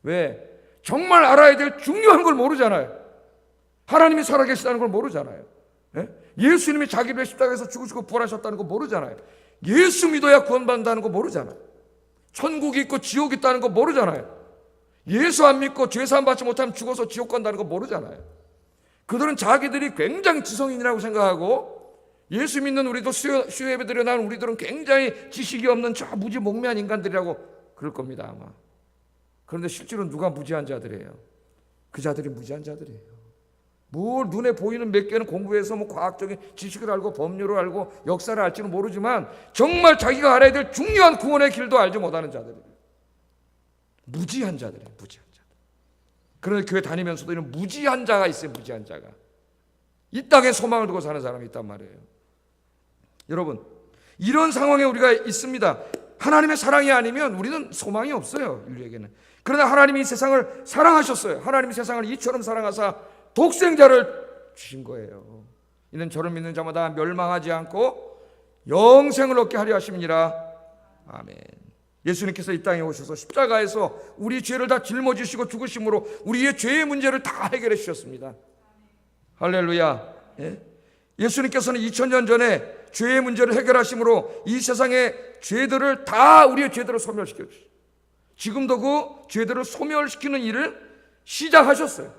왜? 정말 알아야 될 중요한 걸 모르잖아요. 하나님이 살아계시다는 걸 모르잖아요. 예? 예수님이 자기를 십자가에서 죽으시고 부활하셨다는 걸 모르잖아요. 예수 믿어야 구원받는다는 거 모르잖아. 천국이 있고 지옥이 있다는 거 모르잖아요. 예수 안 믿고 죄사함 받지 못하면 죽어서 지옥 간다는 거 모르잖아요. 그들은 자기들이 굉장히 지성인이라고 생각하고, 예수 믿는 우리도 수요 예배 드려 나온 우리들은 굉장히 지식이 없는 저 무지몽매한 인간들이라고 그럴 겁니다, 아마. 그런데 실제로 누가 무지한 자들이에요? 그 자들이 무지한 자들이에요. 뭘 눈에 보이는 몇 개는 공부해서 뭐 과학적인 지식을 알고 법률을 알고 역사를 알지는 모르지만 정말 자기가 알아야 될 중요한 구원의 길도 알지 못하는 자들이에요. 무지한 자들이에요. 무지한 자들. 그런데 교회 다니면서도 이런 무지한 자가 있어요. 무지한 자가. 이 땅에 소망을 두고 사는 사람이 있단 말이에요. 여러분, 이런 상황에 우리가 있습니다. 하나님의 사랑이 아니면 우리는 소망이 없어요, 인류에게는. 그러나 하나님이 이 세상을 사랑하셨어요. 하나님이 세상을 이처럼 사랑하사 독생자를 주신 거예요. 이는 저를 믿는 자마다 멸망하지 않고 영생을 얻게 하려 하심이니라. 아멘. 예수님께서 이 땅에 오셔서 십자가에서 우리 죄를 다 짊어지시고 죽으심으로 우리의 죄의 문제를 다 해결해 주셨습니다. 할렐루야. 예수님께서는 2000년 전에 죄의 문제를 해결하심으로 이 세상의 죄들을 다, 우리의 죄들을 소멸시켜 주셨어요. 지금도 그 죄들을 소멸시키는 일을 시작하셨어요.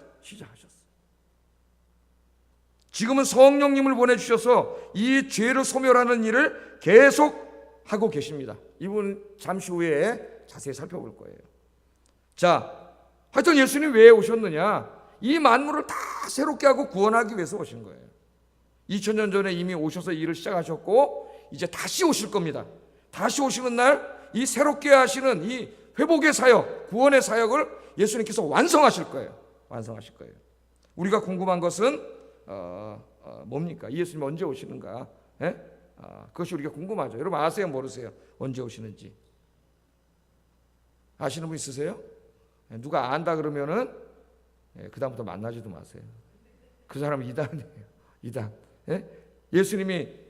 지금은 성령님을 보내주셔서 이 죄를 소멸하는 일을 계속 하고 계십니다. 이분 잠시 후에 자세히 살펴볼 거예요. 자, 하여튼 예수님 왜 오셨느냐? 이 만물을 다 새롭게 하고 구원하기 위해서 오신 거예요. 2000년 전에 이미 오셔서 일을 시작하셨고 이제 다시 오실 겁니다. 다시 오시는 날 이 새롭게 하시는 이 회복의 사역, 구원의 사역을 예수님께서 완성하실 거예요. 우리가 궁금한 것은 뭡니까? 예수님 언제 오시는가? 그것이 우리가 궁금하죠. 여러분 아세요? 모르세요? 언제 오시는지 아시는 분 있으세요? 누가 안다 그러면은 그 다음부터 만나지도 마세요. 그 사람은 이단이에요. 이단. 예수님이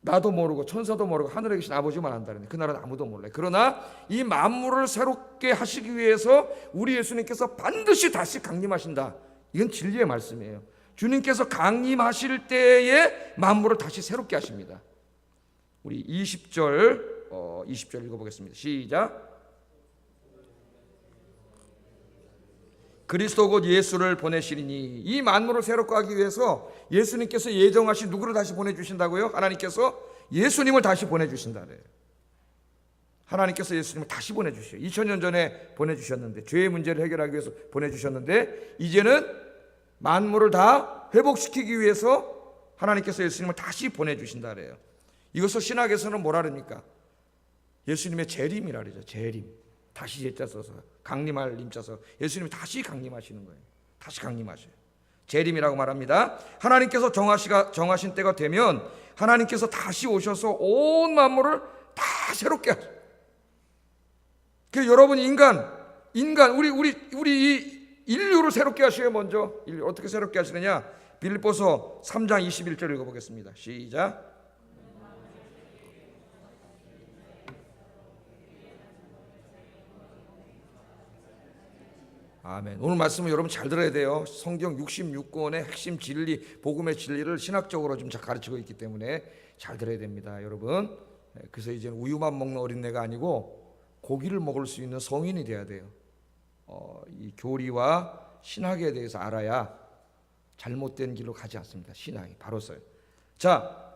나도 모르고 천사도 모르고 하늘에 계신 아버지만 안다는데 그날은 아무도 몰라요. 그러나 이 만물을 새롭게 하시기 위해서 우리 예수님께서 반드시 다시 강림하신다. 이건 진리의 말씀이에요. 주님께서 강림하실 때에 만물을 다시 새롭게 하십니다. 우리 20절 읽어보겠습니다. 시작. 그리스도 곧 예수를 보내시리니, 이 만물을 새롭게 하기 위해서 예수님께서 예정하신 누구를 다시 보내주신다고요? 하나님께서 예수님을 다시 보내주신다 그래요. 하나님께서 예수님을 다시 보내주셔요. 2000년 전에 보내주셨는데, 죄의 문제를 해결하기 위해서 보내주셨는데, 이제는 만물을 다 회복시키기 위해서 하나님께서 예수님을 다시 보내주신다 그래요. 이것을 신학에서는 뭐라 그럽니까? 예수님의 재림이라 그러죠. 재림. 다시 예자 써서 강림할 임자 써 예수님이 다시 강림하시는 거예요. 다시 강림하셔요. 재림이라고 말합니다. 하나님께서 정하신 때가 되면 하나님께서 다시 오셔서 온 만물을 다 새롭게 하셔요. 그래서 여러분 인간 우리 이 인류를 새롭게 하셔요. 먼저 인류 어떻게 새롭게 하시느냐? 빌립보서 3장 21절 읽어보겠습니다. 시작. 아멘. 오늘 말씀은 여러분 잘 들어야 돼요. 성경 66권의 핵심 진리, 복음의 진리를 신학적으로 좀 가르치고 있기 때문에 잘 들어야 됩니다, 여러분. 그래서 이제는 우유만 먹는 어린애가 아니고 고기를 먹을 수 있는 성인이 돼야 돼요. 이 교리와 신학에 대해서 알아야 잘못된 길로 가지 않습니다. 신앙이 바로서요. 자,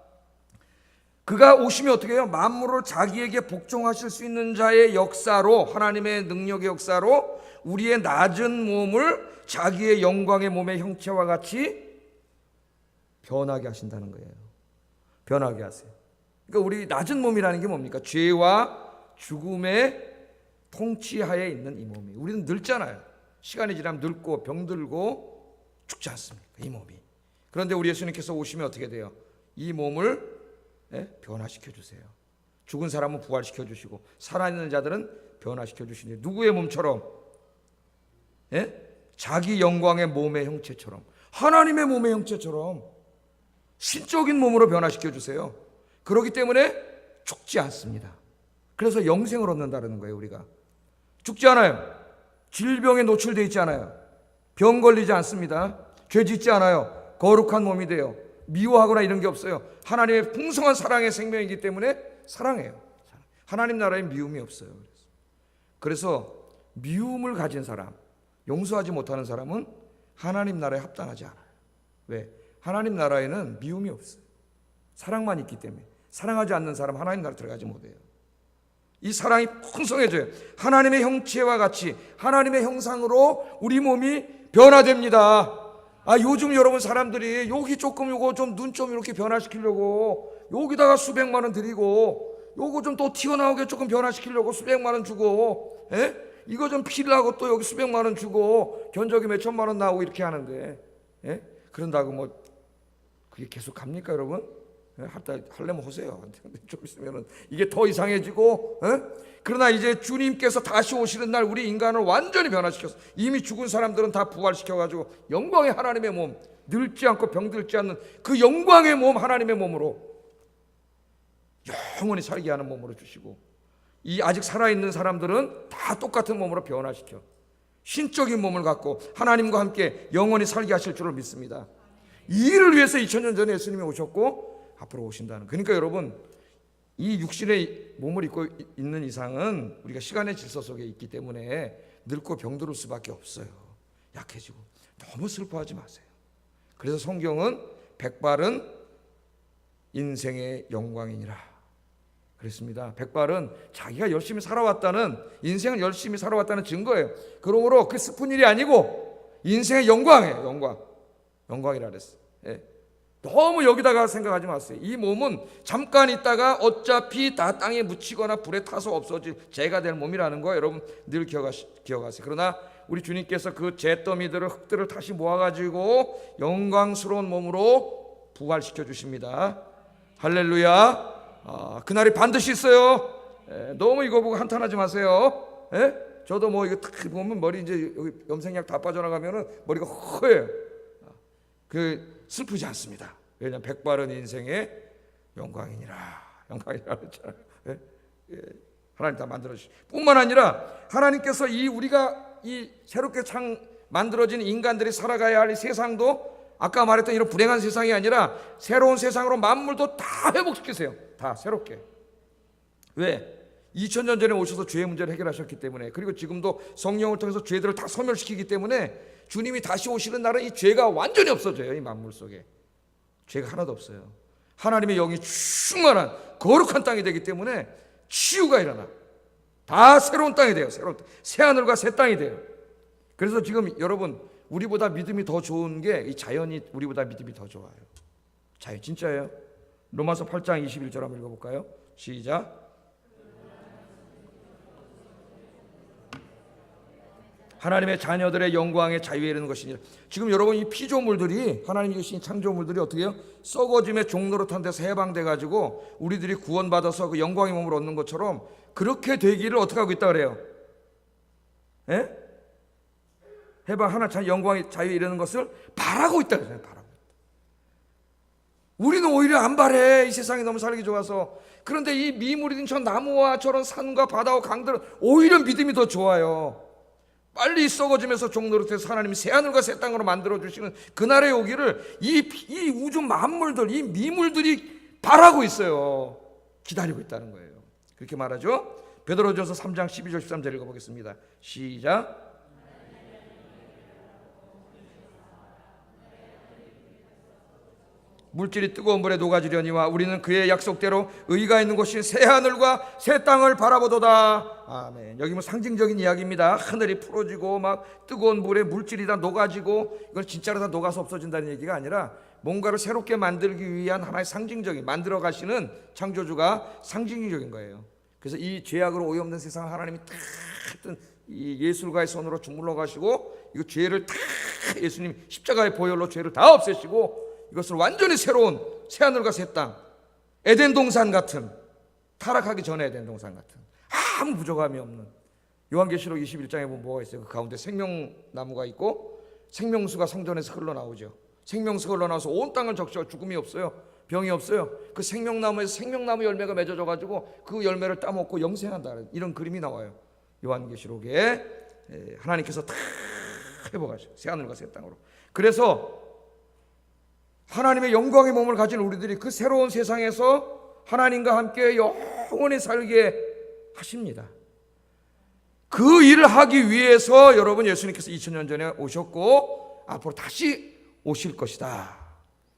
그가 오시면 어떻게 해요? 만물을 자기에게 복종하실 수 있는 자의 역사로, 하나님의 능력의 역사로 우리의 낮은 몸을 자기의 영광의 몸의 형체와 같이 변하게 하신다는 거예요. 변하게 하세요. 그러니까 우리 낮은 몸이라는 게 뭡니까? 죄와 죽음의 통치하에 있는 이 몸이. 우리는 늙잖아요. 시간이 지나면 늙고 병들고 죽지 않습니까? 이 몸이. 그런데 우리 예수님께서 오시면 어떻게 돼요? 이 몸을 변화시켜 주세요. 죽은 사람은 부활시켜 주시고 살아있는 자들은 변화시켜 주시니 누구의 몸처럼? 자기 영광의 몸의 형체처럼, 하나님의 몸의 형체처럼 신적인 몸으로 변화시켜 주세요. 그렇기 때문에 죽지 않습니다. 그래서 영생을 얻는다는 거예요. 우리가 죽지 않아요. 질병에 노출되어 있지 않아요. 병 걸리지 않습니다. 죄 짓지 않아요. 거룩한 몸이 돼요. 미워하거나 이런 게 없어요. 하나님의 풍성한 사랑의 생명이기 때문에 사랑해요. 하나님 나라에 미움이 없어요. 그래서 미움을 가진 사람, 용서하지 못하는 사람은 하나님 나라에 합당하지 않아요. 왜? 하나님 나라에는 미움이 없어요. 사랑만 있기 때문에. 사랑하지 않는 사람 하나님 나라에 들어가지 못해요. 이 사랑이 풍성해져요. 하나님의 형체와 같이 하나님의 형상으로 우리 몸이 변화됩니다. 요즘 여러분 사람들이 여기 조금 요거 좀 눈 좀 이렇게 변화시키려고 여기다가 수백만 원 드리고 요거 좀 또 튀어나오게 조금 변화시키려고 수백만 원 주고, 이거 좀 필라고 또 여기 수백만 원 주고 견적이 몇 천만 원 나오고 이렇게 하는데, 그런다고 뭐 그게 계속 갑니까 여러분? 하려면 하세요. 근데 좀 있으면은 이게 더 이상해지고, 그러나 이제 주님께서 다시 오시는 날 우리 인간을 완전히 변화시켜서 이미 죽은 사람들은 다 부활시켜가지고 영광의 하나님의 몸, 늙지 않고 병들지 않는 그 영광의 몸, 하나님의 몸으로 영원히 살게 하는 몸으로 주시고, 이 아직 살아있는 사람들은 다 똑같은 몸으로 변화시켜 신적인 몸을 갖고 하나님과 함께 영원히 살게 하실 줄을 믿습니다. 이 일을 위해서 2000년 전에 예수님이 오셨고 앞으로 오신다는. 그러니까 여러분, 이 육신의 몸을 입고 있는 이상은 우리가 시간의 질서 속에 있기 때문에 늙고 병들을 수밖에 없어요. 약해지고. 너무 슬퍼하지 마세요. 그래서 성경은 백발은 인생의 영광이니라 그랬습니다. 백발은 자기가 열심히 살아왔다는, 인생을 열심히 살아왔다는 증거예요. 그러므로 그 슬픈 일이 아니고 인생의 영광이에요. 영광이라 그랬어요. 너무 여기다가 생각하지 마세요. 이 몸은 잠깐 있다가 어차피 다 땅에 묻히거나 불에 타서 없어질 재가 될 몸이라는 거 여러분 늘 기억하세요. 그러나 우리 주님께서 그 재더미들을, 흙들을 다시 모아가지고 영광스러운 몸으로 부활시켜 주십니다. 할렐루야. 그날이 반드시 있어요. 너무 이거 보고 한탄하지 마세요. 저도 뭐 이거 딱 보면 머리 이제 여기 염색약 다 빠져나가면은 머리가 허해요. 슬프지 않습니다. 왜냐하면 백발은 인생의 영광이니라 그랬잖아요. 하나님 다 만들어 주시. 뿐만 아니라 하나님께서 우리가 이 새롭게 만들어진 인간들이 살아가야 할 이 세상도 아까 말했던 이런 불행한 세상이 아니라 새로운 세상으로 만물도 다 회복시키세요. 다 새롭게. 왜? 2000년 전에 오셔서 죄의 문제를 해결하셨기 때문에, 그리고 지금도 성령을 통해서 죄들을 다 소멸시키기 때문에 주님이 다시 오시는 날은 이 죄가 완전히 없어져요. 이 만물 속에 죄가 하나도 없어요. 하나님의 영이 충만한 거룩한 땅이 되기 때문에 치유가 일어나 다 새로운 땅이 돼요. 새 하늘과 새 땅이 돼요. 그래서 지금 여러분, 우리보다 믿음이 더 좋은 게 이 자연이 우리보다 믿음이 더 좋아요. 자연 진짜예요. 로마서 8장 21절 한번 읽어볼까요? 시작. 하나님의 자녀들의 영광의 자유에 이르는 것이니라. 지금 여러분, 이 피조물들이, 하나님이 주신 창조물들이 어떻게 해요? 썩어짐의 종노릇한 데서 해방돼 가지고 우리들이 구원받아서 그 영광의 몸을 얻는 것처럼 그렇게 되기를 어떻게 하고 있다 그래요? 해방 하나 영광의 자유에 이르는 것을 바라고 있다 그래요. 바라고 있다. 우리는 오히려 안 바래. 이 세상이 너무 살기 좋아서. 그런데 이 미물이 든 저 나무와 저런 산과 바다와 강들은 오히려 믿음이 더 좋아요. 빨리 썩어지면서 종노릇해서 하나님이 새하늘과 새 땅으로 만들어주시는 그날의 오기를 이 우주 만물들, 이 미물들이 바라고 있어요. 기다리고 있다는 거예요. 그렇게 말하죠. 베드로전서 3장 12절 13절 읽어보겠습니다. 시작. 물질이 뜨거운 물에 녹아지려니와 우리는 그의 약속대로 의가 있는 곳인 새하늘과 새 땅을 바라보도다. 아멘. 여기 뭐 상징적인 이야기입니다. 하늘이 풀어지고 막 뜨거운 물에 물질이 다 녹아지고, 이건 진짜로 다 녹아서 없어진다는 얘기가 아니라 뭔가를 새롭게 만들기 위한 하나의 상징적인, 만들어 가시는 창조주가 상징적인 거예요. 그래서 이 죄악으로 오염된 세상을 하나님이 다 했던 이 예술가의 손으로 주물러 가시고, 이거 죄를 다 예수님 십자가의 보혈로 죄를 다 없애시고 이것을 완전히 새로운 새하늘과 새 땅, 에덴 동산 같은, 타락하기 전에 에덴 동산 같은 아무 부족함이 없는, 요한계시록 21장에 보면 뭐가 있어요? 그 가운데 생명나무가 있고 생명수가 성전에서 흘러나오죠. 생명수가 흘러나와서 온 땅을 적셔. 죽음이 없어요. 병이 없어요. 그 생명나무에서 생명나무 열매가 맺어져 가지고 그 열매를 따먹고 영생한다. 이런 그림이 나와요. 요한계시록에 하나님께서 다 회복하셔. 새하늘과 새 땅으로. 그래서 하나님의 영광의 몸을 가진 우리들이 그 새로운 세상에서 하나님과 함께 영원히 살게 하십니다. 그 일을 하기 위해서 여러분 예수님께서 2000년 전에 오셨고 앞으로 다시 오실 것이다.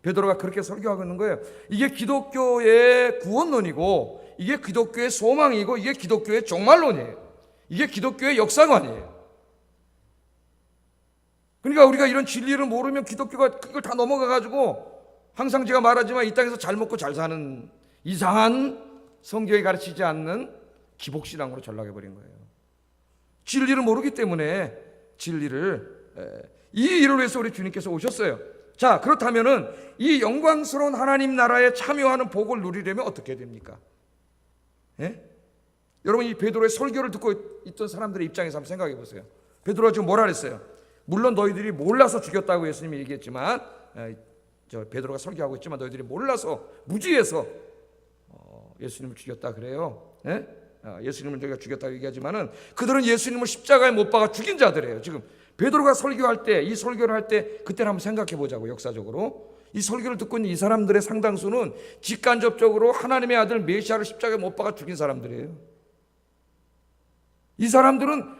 베드로가 그렇게 설교하고 있는 거예요. 이게 기독교의 구원론이고, 이게 기독교의 소망이고, 이게 기독교의 종말론이에요. 이게 기독교의 역사관이에요. 그러니까 우리가 이런 진리를 모르면 기독교가 그걸 다 넘어가가지고 항상 제가 말하지만 이 땅에서 잘 먹고 잘 사는 이상한 성경이 가르치지 않는 기복신앙으로 전락해버린 거예요. 진리를 모르기 때문에 진리를, 이 일을 위해서 우리 주님께서 오셨어요. 자, 그렇다면은 이 영광스러운 하나님 나라에 참여하는 복을 누리려면 어떻게 됩니까? 예? 여러분, 이 베드로의 설교를 듣고 있던 사람들의 입장에서 한번 생각해 보세요. 베드로가 지금 뭐라 그랬어요? 물론 너희들이 몰라서 죽였다고 예수님이 얘기했지만, 베드로가 설교하고 있지만 너희들이 몰라서 무지해서 예수님을 죽였다 그래요. 예? 예수님을 저희가 죽였다고 얘기하지만은 그들은 예수님을 십자가에 못 박아 죽인 자들이에요. 지금 베드로가 설교할 때, 이 설교를 할 때 그때를 한번 생각해 보자고. 역사적으로 이 설교를 듣고 있는 이 사람들의 상당수는 직간접적으로 하나님의 아들 메시아를 십자가에 못 박아 죽인 사람들이에요. 이 사람들은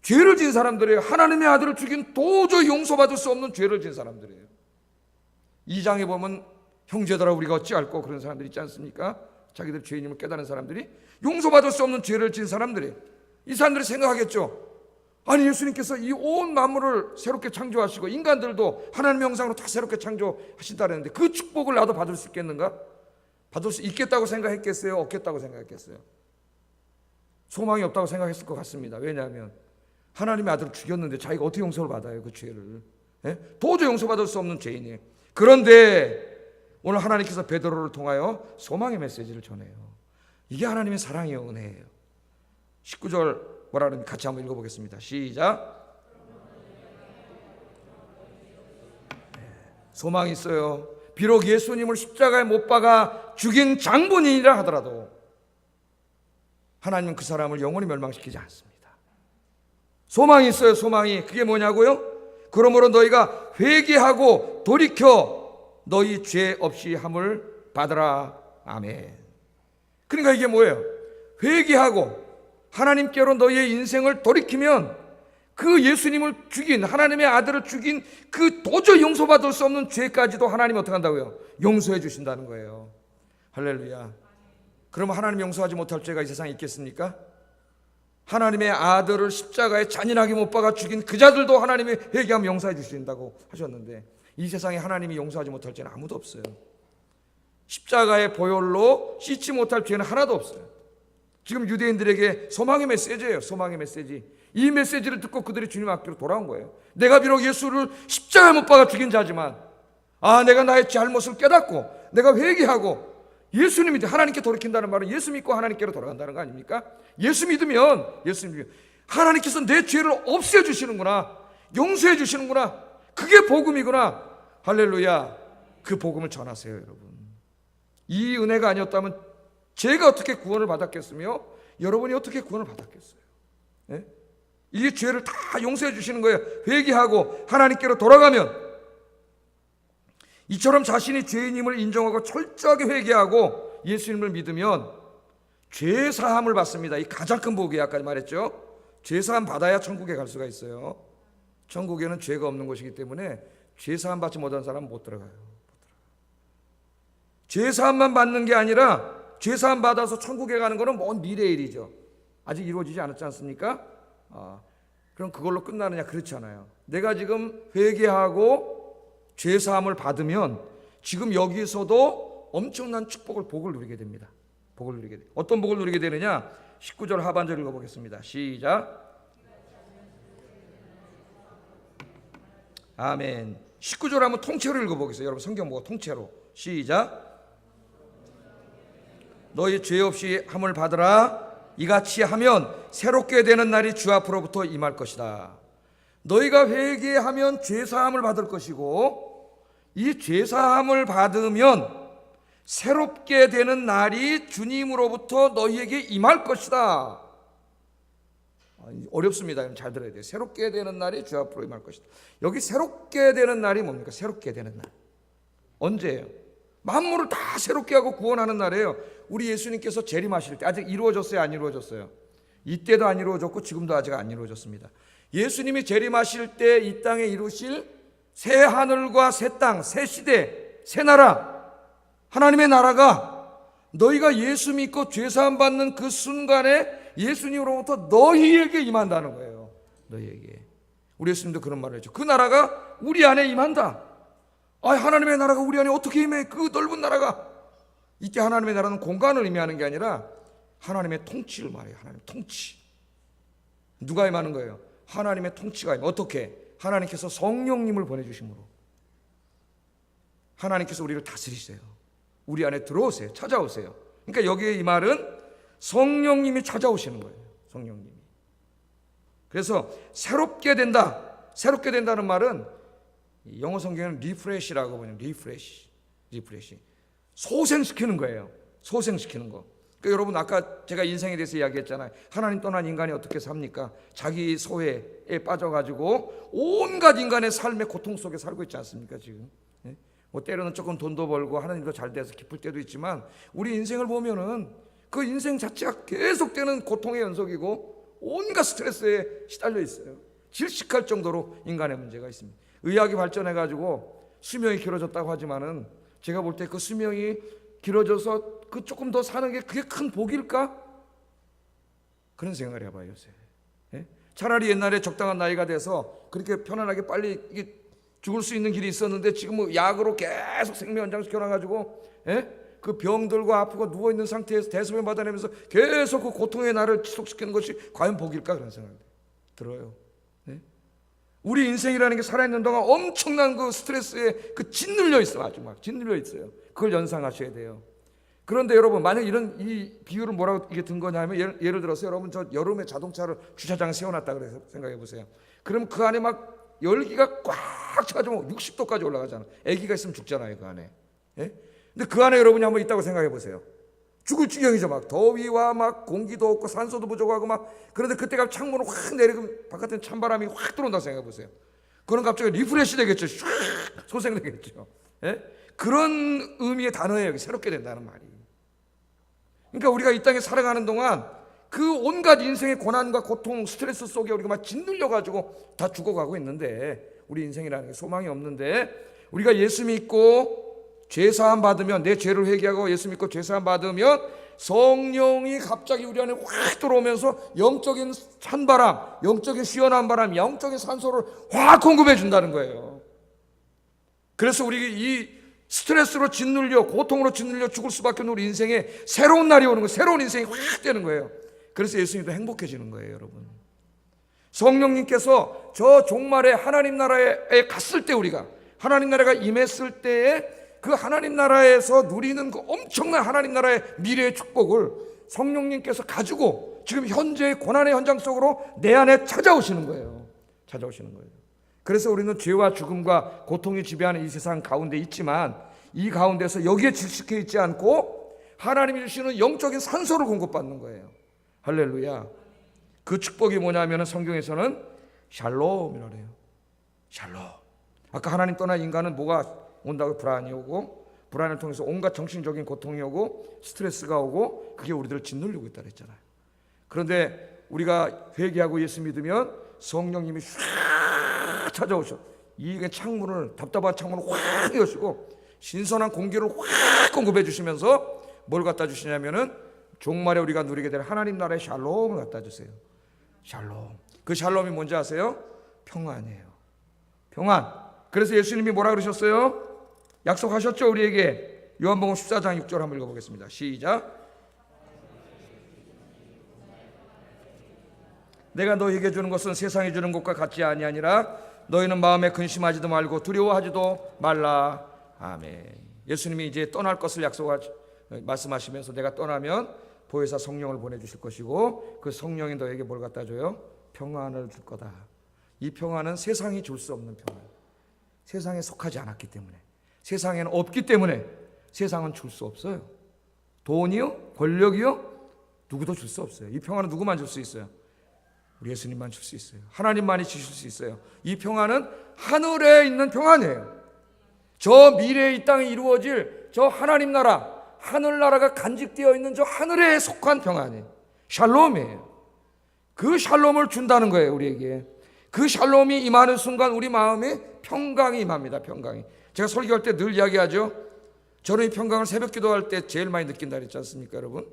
죄를 지은 사람들이에요. 하나님의 아들을 죽인 도저히 용서받을 수 없는 죄를 지은 사람들이에요. 2장에 보면 형제들아 우리가 어찌 알고 그런 사람들 있지 않습니까? 자기들 죄인임을 깨달은 사람들이 용서받을 수 없는 죄를 지은 사람들이, 이 사람들이 생각하겠죠. 아니, 예수님께서 이 온 만물을 새롭게 창조하시고 인간들도 하나님의 형상으로 다 새롭게 창조하신다는데 그 축복을 나도 받을 수 있겠는가? 받을 수 있겠다고 생각했겠어요? 없겠다고 생각했겠어요? 소망이 없다고 생각했을 것 같습니다. 왜냐하면 하나님의 아들을 죽였는데 자기가 어떻게 용서를 받아요? 그 죄를. 예? 도저히 용서받을 수 없는 죄인이에요. 그런데 오늘 하나님께서 베드로를 통하여 소망의 메시지를 전해요. 이게 하나님의 사랑이요, 은혜예요. 19절 뭐라 그러는지 같이 한번 읽어보겠습니다. 시작. 소망이 있어요. 비록 예수님을 십자가에 못 박아 죽인 장본인이라 하더라도 하나님은 그 사람을 영원히 멸망시키지 않습니다. 소망이 있어요. 소망이. 그게 뭐냐고요? 그러므로 너희가 회개하고 돌이켜 너희 죄 없이 함을 받으라. 아멘. 그러니까 이게 뭐예요? 회개하고 하나님께로 너희의 인생을 돌이키면 그 예수님을 죽인, 하나님의 아들을 죽인 그 도저히 용서받을 수 없는 죄까지도 하나님이 어떻게 한다고요? 용서해 주신다는 거예요. 할렐루야. 그러면 하나님 용서하지 못할 죄가 이 세상에 있겠습니까? 하나님의 아들을 십자가에 잔인하게 못 박아 죽인 그 자들도 하나님이 회개하면 용서해 주신다고 하셨는데 이 세상에 하나님이 용서하지 못할 죄는 아무도 없어요. 십자가의 보혈로 씻지 못할 죄는 하나도 없어요. 지금 유대인들에게 소망의 메시지예요. 소망의 메시지. 이 메시지를 듣고 그들이 주님 앞으로 돌아온 거예요. 내가 비록 예수를 십자가에 못 박아 죽인 자지만 내가 나의 잘못을 깨닫고 내가 회개하고 예수님이 하나님께 돌이킨다는 말은 예수 믿고 하나님께로 돌아간다는 거 아닙니까? 예수 믿으면 하나님께서 내 죄를 없애주시는구나, 용서해 주시는구나, 그게 복음이구나. 할렐루야. 그 복음을 전하세요. 여러분, 이 은혜가 아니었다면 제가 어떻게 구원을 받았겠으며 여러분이 어떻게 구원을 받았겠어요? 네? 이 죄를 다 용서해 주시는 거예요. 회개하고 하나님께로 돌아가면, 이처럼 자신이 죄인임을 인정하고 철저하게 회개하고 예수님을 믿으면 죄 사함을 받습니다. 이 가장 큰 복이에요. 아까 말했죠. 죄 사함 받아야 천국에 갈 수가 있어요. 천국에는 죄가 없는 곳이기 때문에 죄 사함 받지 못한 사람은 못 들어가요. 죄 사함만 받는 게 아니라 죄 사함 받아서 천국에 가는 거는 먼 미래의 일이죠. 아직 이루어지지 않았지 않습니까? 그럼 그걸로 끝나느냐? 그렇지 않아요. 내가 지금 회개하고 죄 사함을 받으면 지금 여기서도 엄청난 축복을, 복을 누리게 됩니다. 복을 누리게 돼요. 어떤 복을 누리게 되느냐? 19절 하반절 읽어보겠습니다. 시작. 아멘. 19절 한번 통째로 읽어보겠어요. 여러분 성경 보고 통째로. 시작. 너희 죄 없이 함을 받으라. 이같이 하면 새롭게 되는 날이 주 앞으로부터 임할 것이다. 너희가 회개하면 죄 사함을 받을 것이고, 이 죄 사함을 받으면 새롭게 되는 날이 주님으로부터 너희에게 임할 것이다. 어렵습니다. 잘 들어야 돼요. 새롭게 되는 날이 주 앞으로 임할 것이다. 여기 새롭게 되는 날이 뭡니까? 새롭게 되는 날. 언제예요? 만물을 다 새롭게 하고 구원하는 날이에요. 우리 예수님께서 재림하실 때 아직 이루어졌어요, 안 이루어졌어요? 이때도 안 이루어졌고 지금도 아직 안 이루어졌습니다. 예수님이 재림하실 때 이 땅에 이루실 새 하늘과 새 땅, 새 시대, 새 나라, 하나님의 나라가 너희가 예수 믿고 죄사함 받는 그 순간에 예수님으로부터 너희에게 임한다는 거예요. 너희에게. 우리 예수님도 그런 말을 했죠. 그 나라가 우리 안에 임한다. 하나님의 나라가 우리 안에 어떻게 임해? 그 넓은 나라가. 이때 하나님의 나라는 공간을 의미하는 게 아니라 하나님의 통치를 말해요. 하나님의 통치. 누가 임하는 거예요? 하나님의 통치가 임해. 어떻게? 하나님께서 성령님을 보내주심으로. 하나님께서 우리를 다스리세요. 우리 안에 들어오세요. 찾아오세요. 그러니까 여기에 이 말은 성령님이 찾아오시는 거예요. 성령님이. 그래서 새롭게 된다. 새롭게 된다는 말은 영어 성경에는 리프레시라고 보면 리프레시. 소생시키는 거예요. 소생시키는 거. 그러니까 여러분 아까 제가 인생에 대해서 이야기했잖아요. 하나님 떠난 인간이 어떻게 삽니까? 자기 소외에 빠져가지고 온갖 인간의 삶의 고통 속에 살고 있지 않습니까 지금? 뭐 때로는 조금 돈도 벌고 하나님도 잘 돼서 기쁠 때도 있지만 우리 인생을 보면은 그 인생 자체가 계속되는 고통의 연속이고 온갖 스트레스에 시달려 있어요. 질식할 정도로 인간의 문제가 있습니다. 의학이 발전해가지고 수명이 길어졌다고 하지만은 제가 볼 때 그 수명이 길어져서 그 조금 더 사는 게 그게 큰 복일까? 그런 생각을 해봐요 요새. 차라리 옛날에 적당한 나이가 돼서 그렇게 편안하게 빨리 이게 죽을 수 있는 길이 있었는데 지금 뭐 약으로 계속 생명 연장시켜놔가지고 그 병들고 아프고 누워있는 상태에서 대소변 받아내면서 계속 그 고통의 날을 지속시키는 것이 과연 복일까? 그런 생각이 들어요. 우리 인생이라는 게 살아있는 동안 엄청난 그 스트레스에 그 짓눌려 있어. 아주 막 짓눌려 있어요. 그걸 연상하셔야 돼요. 그런데 여러분 만약 이 비유를 뭐라고 이게 든 거냐면 예를 들어서 여러분 저 여름에 자동차를 주차장에 세워놨다 그래서 생각해 보세요. 그럼 그 안에 막 열기가 꽉 차가지고 60도까지 올라가잖아. 아기가 있으면 죽잖아요 그 안에. 근데 그 안에 여러분이 한번 있다고 생각해 보세요. 죽을 지경이죠. 막 더위와 막 공기도 없고 산소도 부족하고 막. 그런데 그때가 창문을 확 내리고 바깥에 찬바람이 확 들어온다고 생각해 보세요. 그럼 갑자기 리프레시 되겠죠. 슉 소생되겠죠. 그런 의미의 단어예요. 새롭게 된다는 말이. 그러니까 우리가 이 땅에 살아가는 동안 그 온갖 인생의 고난과 고통, 스트레스 속에 우리가 막 짓눌려가지고 다 죽어가고 있는데 우리 인생이라는 게 소망이 없는데 우리가 예수 믿고 죄사함 받으면 내 죄를 회개하고 예수 믿고 죄사함 받으면 성령이 갑자기 우리 안에 확 들어오면서 영적인 찬바람, 영적인 시원한 바람, 영적인 산소를 확 공급해 준다는 거예요. 그래서 우리 이 스트레스로 짓눌려 고통으로 짓눌려 죽을 수밖에 없는 우리 인생에 새로운 날이 오는 거예요. 새로운 인생이 확 되는 거예요. 그래서 예수님도 행복해지는 거예요, 여러분. 성령님께서 저 종말에 하나님 나라에 갔을 때 우리가 하나님 나라가 임했을 때에 그 하나님 나라에서 누리는 그 엄청난 하나님 나라의 미래의 축복을 성령님께서 가지고 지금 현재의 고난의 현장 속으로 내 안에 찾아오시는 거예요. 찾아오시는 거예요. 그래서 우리는 죄와 죽음과 고통이 지배하는 이 세상 가운데 있지만 이 가운데서 여기에 질식해 있지 않고 하나님이 주시는 영적인 산소를 공급받는 거예요. 할렐루야. 그 축복이 뭐냐면 성경에서는 샬롬이라고 해요. 샬롬. 아까 하나님 떠난 인간은 뭐가 온다고? 불안이 오고 불안을 통해서 온갖 정신적인 고통이 오고 스트레스가 오고 그게 우리들을 짓누르고 있다 그랬잖아요. 그런데 우리가 회개하고 예수 믿으면 성령님이 쫙 찾아오셔. 이 창문을 답답한 창문을 확 여시고 신선한 공기를 확 공급해 주시면서 뭘 갖다 주시냐면은 종말에 우리가 누리게 될 하나님 나라의 샬롬을 갖다 주세요. 샬롬. 그 샬롬이 뭔지 아세요? 평안이에요. 평안. 그래서 예수님이 뭐라 그러셨어요? 약속하셨죠 우리에게. 요한복음 14장 6절 한번 읽어보겠습니다. 시작. 내가 너희에게 주는 것은 세상이 주는 것과 같지 아니하니라. 너희는 마음에 근심하지도 말고 두려워하지도 말라. 아멘. 예수님이 이제 떠날 것을 말씀하시면서 내가 떠나면 보혜사 성령을 보내주실 것이고 그 성령이 너에게 뭘 갖다 줘요? 평안을 줄 거다. 이 평안은 세상이 줄 수 없는 평안. 세상에 속하지 않았기 때문에, 세상에는 없기 때문에 세상은 줄 수 없어요. 돈이요? 권력이요? 누구도 줄 수 없어요. 이 평안은 누구만 줄 수 있어요? 우리 예수님만 줄 수 있어요. 하나님만이 주실 수 있어요. 이 평안은 하늘에 있는 평안이에요. 저 미래에 이 땅에 이루어질 저 하나님 나라, 하늘나라가 간직되어 있는 저 하늘에 속한 평안이 샬롬이에요. 그 샬롬을 준다는 거예요, 우리에게. 그 샬롬이 임하는 순간 우리 마음에 평강이 임합니다. 평강이. 제가 설교할 때 늘 이야기하죠. 저는 이 평강을 새벽 기도할 때 제일 많이 느낀다 그랬지 않습니까, 여러분?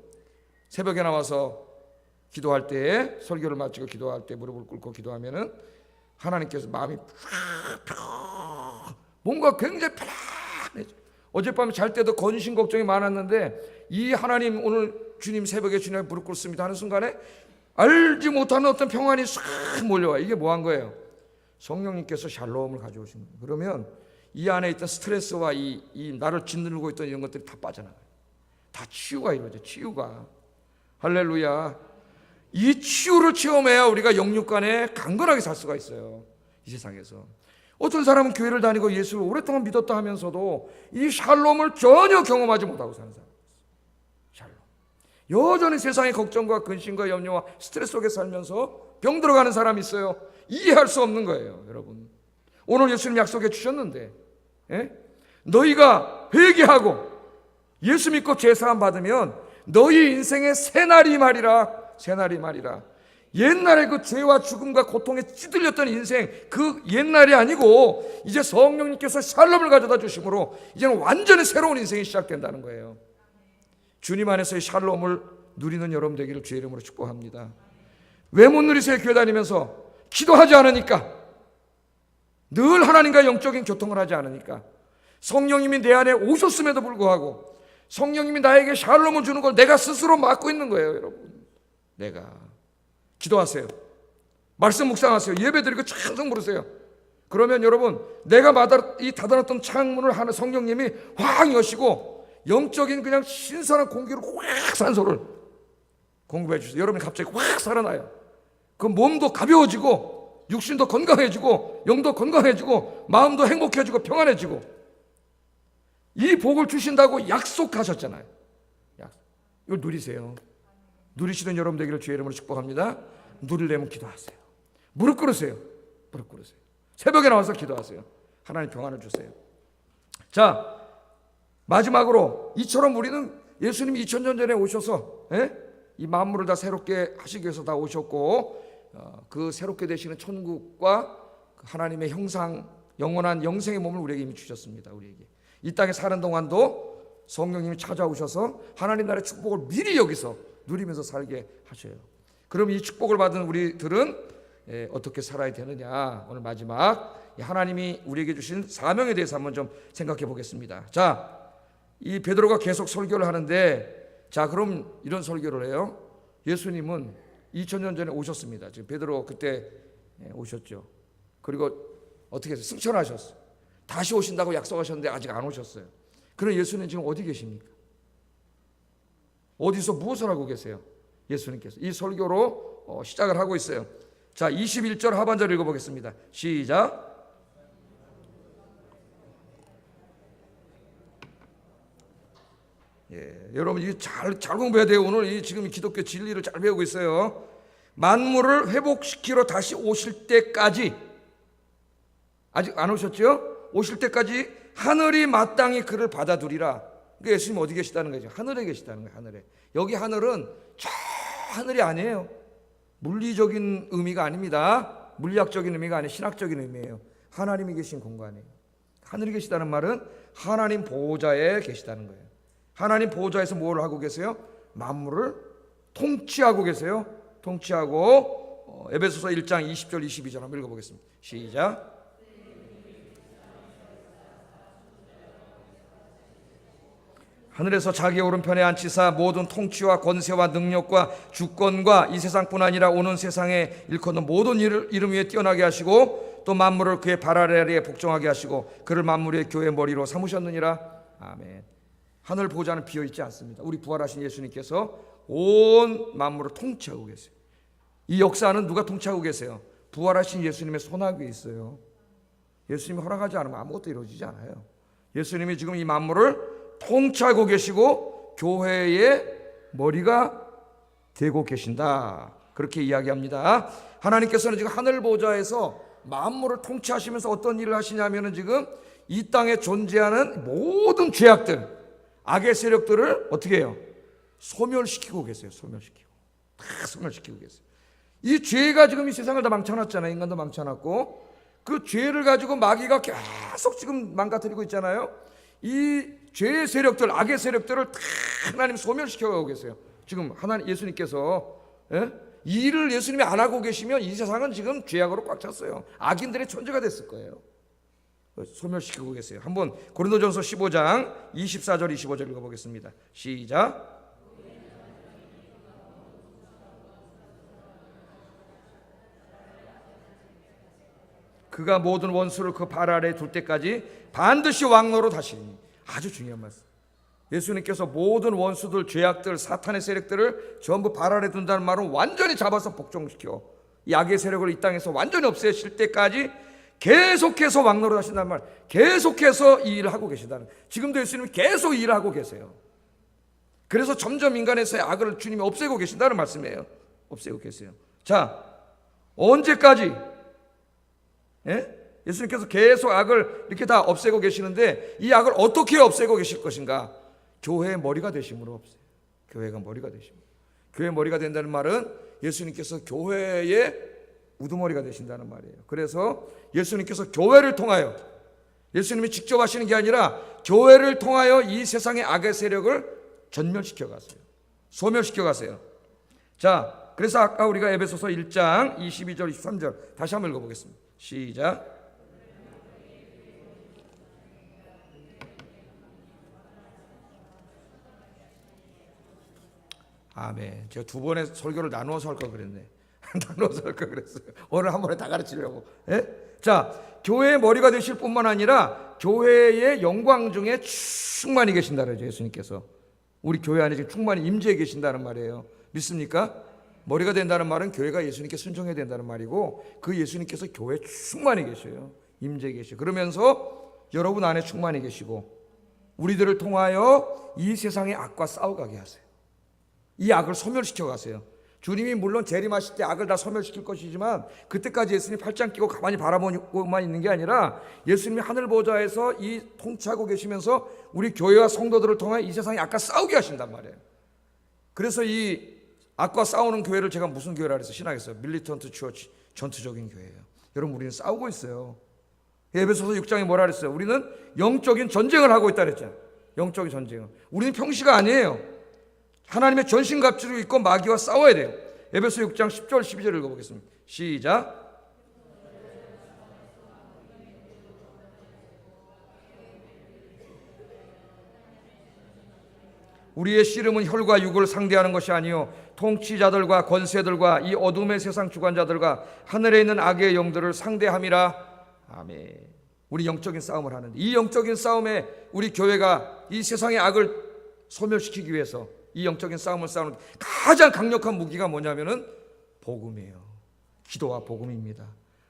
새벽에 나와서 기도할 때, 설교를 마치고 기도할 때 무릎을 꿇고 기도하면은 하나님께서 마음이 뭔가 굉장히 편안해져. 어젯밤에 잘 때도 건신 걱정이 많았는데 이 하나님 오늘 주님 새벽에 주님의 무릎 꿇습니다 하는 순간에 알지 못하는 어떤 평안이 싹 몰려와. 이게 뭐 한 거예요? 성령님께서 샬롬을 가져오신 거예요. 그러면 이 안에 있던 스트레스와 이 나를 짓누르고 있던 이런 것들이 다 빠져나가요. 다 치유가 이루어져요. 치유가. 할렐루야. 이 치유를 체험해야 우리가 영육간에 강건하게 살 수가 있어요, 이 세상에서. 어떤 사람은 교회를 다니고 예수를 오랫동안 믿었다 하면서도 이 샬롬을 전혀 경험하지 못하고 사는 사람. 샬롬. 여전히 세상의 걱정과 근심과 염려와 스트레스 속에 살면서 병 들어가는 사람이 있어요. 이해할 수 없는 거예요, 여러분. 오늘 예수님 약속해 주셨는데, 너희가 회개하고 예수 믿고 제사함 받으면 너희 인생의 새날이 말이라. 새날이 말이라. 옛날에 그 죄와 죽음과 고통에 찌들렸던 인생, 그 옛날이 아니고 이제 성령님께서 샬롬을 가져다 주심으로 이제는 완전히 새로운 인생이 시작된다는 거예요. 주님 안에서의 샬롬을 누리는 여러분 되기를 주의 이름으로 축복합니다. 왜 못 누리세요? 교회 다니면서 기도하지 않으니까, 늘 하나님과 영적인 교통을 하지 않으니까. 성령님이 내 안에 오셨음에도 불구하고 성령님이 나에게 샬롬을 주는 걸 내가 스스로 막고 있는 거예요, 여러분. 내가. 기도하세요. 말씀 묵상하세요. 예배드리고 찬송 부르세요. 그러면 여러분, 내가 이 닫아놨던 창문을 하는 성령님이 확 여시고 영적인 그냥 신선한 공기로 확 산소를 공급해 주세요. 여러분이 갑자기 확 살아나요. 그 몸도 가벼워지고 육신도 건강해지고 영도 건강해지고 마음도 행복해지고 평안해지고. 이 복을 주신다고 약속하셨잖아요. 이걸 누리세요. 누리시는 여러분 되기를 주의 이름으로 축복합니다. 누리려면 기도하세요. 무릎 꿇으세요. 무릎 꿇으세요. 새벽에 나와서 기도하세요. 하나님 평안을 주세요. 자, 마지막으로 이처럼 우리는 예수님이 2000년 전에 오셔서 이 만물을 다 새롭게 하시기 위해서 다 오셨고, 그 새롭게 되시는 천국과 하나님의 형상, 영원한 영생의 몸을 우리에게 이미 주셨습니다. 우리에게 이 땅에 사는 동안도 성령님이 찾아오셔서 하나님 나라의 축복을 미리 여기서 누리면서 살게 하셔요. 그럼 이 축복을 받은 우리들은 어떻게 살아야 되느냐, 오늘 마지막 하나님이 우리에게 주신 사명에 대해서 한번 좀 생각해 보겠습니다. 자, 이 베드로가 계속 설교를 하는데, 자, 그럼 이런 설교를 해요. 예수님은 2000년 전에 오셨습니다. 지금 베드로 그때 오셨죠. 그리고 어떻게 해서 승천하셨어요. 다시 오신다고 약속하셨는데 아직 안 오셨어요. 그럼 예수님 지금 어디 계십니까? 어디서 무엇을 하고 계세요? 예수님께서 이 설교로 시작을 하고 있어요. 자, 21절 하반절 읽어보겠습니다. 시작. 여러분 이게 잘 공부해야 돼요. 오늘 이 지금 기독교 진리를 잘 배우고 있어요. 만물을 회복시키러 다시 오실 때까지, 아직 안 오셨죠? 오실 때까지 하늘이 마땅히 그를 받아두리라. 그러니까 예수님 어디 계시다는 거죠? 하늘에 계시다는 거예요. 하늘에. 여기 하늘은 저 하늘이 아니에요. 물리적인 의미가 아닙니다. 물리학적인 의미가 아니에요. 신학적인 의미예요. 하나님이 계신 공간이에요. 하늘에 계시다는 말은 하나님 보호자에 계시다는 거예요. 하나님 보호자에서 뭘 하고 계세요? 만물을 통치하고 계세요. 통치하고. 에베소서 1장 20절 22절 한번 읽어보겠습니다. 시작. 하늘에서 자기 오른편에 앉히사 모든 통치와 권세와 능력과 주권과 이 세상뿐 아니라 오는 세상에 일컫는 모든 이름 위에 뛰어나게 하시고 또 만물을 그의 발 아래에 복종하게 하시고 그를 만물의 교회 머리로 삼으셨느니라. 아멘. 하늘 보좌는 비어있지 않습니다. 우리 부활하신 예수님께서 온 만물을 통치하고 계세요. 이 역사는 누가 통치하고 계세요? 부활하신 예수님의 손아귀에 있어요. 예수님이 허락하지 않으면 아무것도 이루어지지 않아요. 예수님이 지금 이 만물을 통치하고 계시고 교회의 머리가 되고 계신다. 그렇게 이야기합니다. 하나님께서는 지금 하늘 보좌에서 만물을 통치하시면서 어떤 일을 하시냐면은 지금 이 땅에 존재하는 모든 죄악들, 악의 세력들을 어떻게 해요? 소멸시키고 계세요. 소멸시키고. 다 소멸시키고 계세요. 이 죄가 지금 이 세상을 다 망쳐놨잖아요. 인간도 망쳐놨고, 그 죄를 가지고 마귀가 계속 지금 망가뜨리고 있잖아요. 이 죄의 세력들, 악의 세력들을 다 하나님 소멸시켜가고 계세요. 지금 하나님 예수님께서, 이 일을 예수님이 안 하고 계시면 이 세상은 지금 죄악으로 꽉 찼어요. 악인들의 존재가 됐을 거예요. 소멸시키고 계세요. 한번 고린도전서 15장 24절 25절 읽어보겠습니다. 시작. 그가 모든 원수를 그 발 아래에 둘 때까지 반드시 왕노로 다시리니. 아주 중요한 말씀. 예수님께서 모든 원수들, 죄악들, 사탄의 세력들을 전부 발 아래 둔다는 말은 완전히 잡아서 복종시켜 이 악의 세력을 이 땅에서 완전히 없애실 때까지 계속해서 왕노로 하신다는 말, 계속해서 이 일을 하고 계시다는. 지금도 예수님이 계속 이 일을 하고 계세요. 그래서 점점 인간에서의 악을 주님이 없애고 계신다는 말씀이에요. 없애고 계세요. 자, 언제까지? 예수님께서 계속 악을 이렇게 다 없애고 계시는데, 이 악을 어떻게 없애고 계실 것인가? 교회의 머리가 되심으로 없애요. 교회가 머리가 되심으로. 교회의 머리가 된다는 말은 예수님께서 교회의 우두머리가 되신다는 말이에요. 그래서 예수님께서 교회를 통하여, 예수님이 직접 하시는 게 아니라 교회를 통하여 이 세상의 악의 세력을 전멸시켜 가세요. 소멸시켜 가세요. 자, 그래서 아까 우리가 에베소서 1장 22절 23절 다시 한번 읽어보겠습니다. 시작. 아멘. 제가 두 번의 설교를 나누어서 할 걸 그랬네. 나누어서 할 걸 그랬어요. 오늘 한 번에 다 가르치려고. 자, 교회의 머리가 되실 뿐만 아니라 교회의 영광 중에 충만히 계신다는 거죠. 예수님께서 우리 교회 안에 지금 충만히 임재해 계신다는 말이에요. 믿습니까? 머리가 된다는 말은 교회가 예수님께 순종해야 된다는 말이고, 그 예수님께서 교회에 충만히 계셔요. 임재해 계셔요. 그러면서 여러분 안에 충만히 계시고 우리들을 통하여 이 세상의 악과 싸워가게 하세요. 이 악을 소멸시켜 가세요. 주님이 물론 재림하실 때 악을 다 소멸시킬 것이지만, 그때까지 예수님이 팔짱 끼고 가만히 바라보고만 있는 게 아니라 예수님이 하늘 보좌에서 이 통치하고 계시면서 우리 교회와 성도들을 통해 이 세상의 악과 싸우게 하신단 말이에요. 그래서 이 악과 싸우는 교회를 제가 무슨 교회라 그래서 신학에서 밀리턴트 처치, 전투적인 교회예요. 여러분, 우리는 싸우고 있어요. 에베소서 6장에 뭐라 그랬어요? 우리는 영적인 전쟁을 하고 있다 그랬잖아요. 영적인 전쟁을. 우리는 평시가 아니에요. 하나님의 전신갑주를 입고 마귀와 싸워야 돼요. 에베소 6장 10절 12절 읽어보겠습니다. 시작. 우리의 씨름은 혈과 육을 상대하는 것이 아니요 통치자들과 권세들과 이 어둠의 세상 주관자들과 하늘에 있는 악의 영들을 상대함이라. 아멘. 우리 영적인 싸움을 하는데, 이 영적인 싸움에 우리 교회가 이 세상의 악을 소멸시키기 위해서 이 영적인 싸움을 싸우는 가장 강력한 무기가 뭐냐면은 복음이에요. 기도와 복음입니다.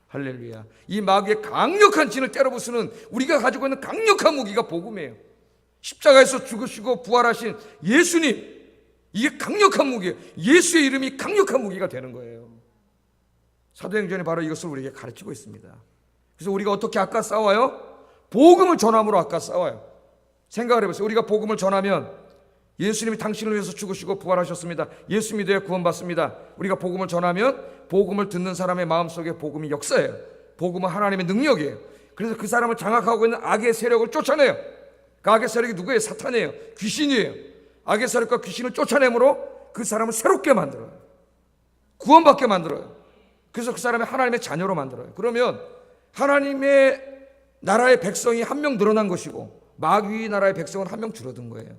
할렐루야. 이 마귀의 강력한 진을 때려부수는 우리가 가지고 있는 강력한 무기가 복음이에요. 십자가에서 죽으시고 부활하신 예수님, 이게 강력한 무기예요. 예수의 이름이 강력한 무기가 되는 거예요. 사도행전이 바로 이것을 우리에게 가르치고 있습니다. 그래서 우리가 어떻게 악과 싸워요? 복음을 전함으로 악과 싸워요. 생각을 해보세요. 우리가 복음을 전하면 예수님이 당신을 위해서 죽으시고 부활하셨습니다. 예수 믿어야 구원받습니다. 우리가 복음을 전하면 복음을 듣는 사람의 마음속에 복음이 역사예요. 복음은 하나님의 능력이에요. 그래서 그 사람을 장악하고 있는 악의 세력을 쫓아내요. 그 악의 세력이 누구예요? 사탄이에요. 귀신이에요. 악의 세력과 귀신을 쫓아내므로 그 사람을 새롭게 만들어요. 구원받게 만들어요. 그래서 그 사람이 하나님의 자녀로 만들어요. 그러면 하나님의 나라의 백성이 한 명 늘어난 것이고 마귀 나라의 백성은 한 명 줄어든 거예요.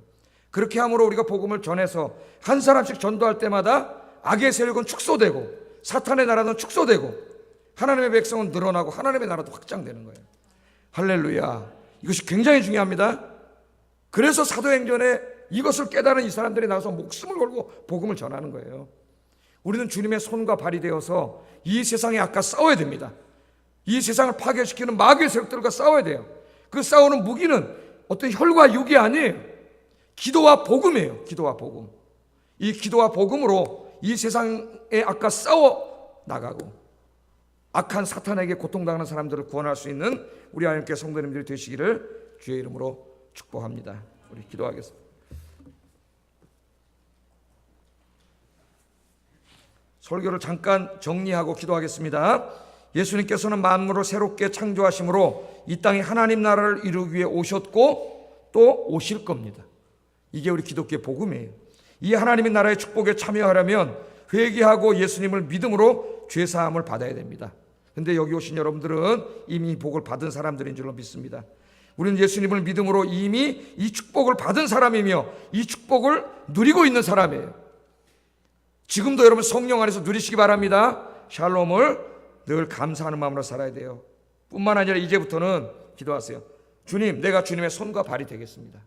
그렇게 함으로 우리가 복음을 전해서 한 사람씩 전도할 때마다 악의 세력은 축소되고 사탄의 나라는 축소되고 하나님의 백성은 늘어나고 하나님의 나라도 확장되는 거예요. 할렐루야. 이것이 굉장히 중요합니다. 그래서 사도행전에 이것을 깨달은 이 사람들이 나와서 목숨을 걸고 복음을 전하는 거예요. 우리는 주님의 손과 발이 되어서 이 세상의 악과 싸워야 됩니다. 이 세상을 파괴시키는 마귀의 세력들과 싸워야 돼요. 그 싸우는 무기는 어떤 혈과 육이 아니에요. 기도와 복음이에요. 기도와 복음. 이 기도와 복음으로 이 세상의 악과 싸워 나가고 악한 사탄에게 고통당하는 사람들을 구원할 수 있는 우리 하나님께 성도님들이 되시기를 주의 이름으로 축복합니다. 우리 기도하겠습니다. 설교를 잠깐 정리하고 기도하겠습니다. 예수님께서는 만물을 새롭게 창조하심으로 이 땅에 하나님 나라를 이루기 위해 오셨고 또 오실 겁니다. 이게 우리 기독교의 복음이에요. 이 하나님의 나라의 축복에 참여하려면 회개하고 예수님을 믿음으로 죄사함을 받아야 됩니다. 근데 여기 오신 여러분들은 이미 복을 받은 사람들인 줄로 믿습니다. 우리는 예수님을 믿음으로 이미 이 축복을 받은 사람이며 이 축복을 누리고 있는 사람이에요. 지금도 여러분 성령 안에서 누리시기 바랍니다. 샬롬을 늘 감사하는 마음으로 살아야 돼요. 뿐만 아니라 이제부터는 기도하세요. 주님, 내가 주님의 손과 발이 되겠습니다.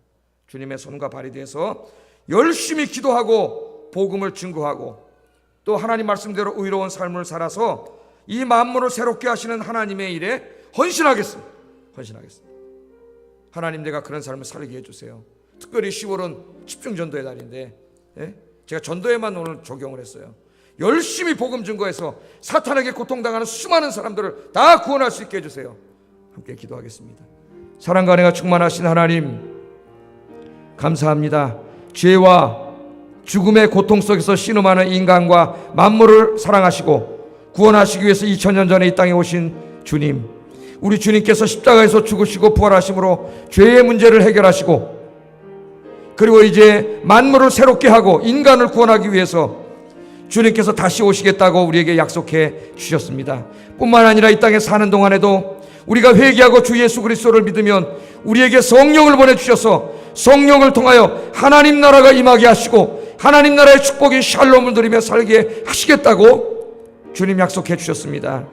주님의 손과 발이 돼서 열심히 기도하고 복음을 증거하고 또 하나님 말씀대로 의로운 삶을 살아서 이 만물을 새롭게 하시는 하나님의 일에 헌신하겠습니다. 헌신하겠습니다. 하나님, 내가 그런 삶을 살게 해주세요. 특별히 10월은 집중전도의 달인데 제가 전도에만 오늘 적용을 했어요. 열심히 복음 증거해서 사탄에게 고통당하는 수많은 사람들을 다 구원할 수 있게 해주세요. 함께 기도하겠습니다. 사랑과 은혜가 충만하신 하나님, 감사합니다. 죄와 죽음의 고통 속에서 신음하는 인간과 만물을 사랑하시고 구원하시기 위해서 2000년 전에 이 땅에 오신 주님, 우리 주님께서 십자가에서 죽으시고 부활하심으로 죄의 문제를 해결하시고 그리고 이제 만물을 새롭게 하고 인간을 구원하기 위해서 주님께서 다시 오시겠다고 우리에게 약속해 주셨습니다. 뿐만 아니라 이 땅에 사는 동안에도 우리가 회개하고 주 예수 그리스도를 믿으면 우리에게 성령을 보내주셔서 성령을 통하여 하나님 나라가 임하게 하시고 하나님 나라의 축복인 샬롬을 누리며 살게 하시겠다고 주님 약속해 주셨습니다.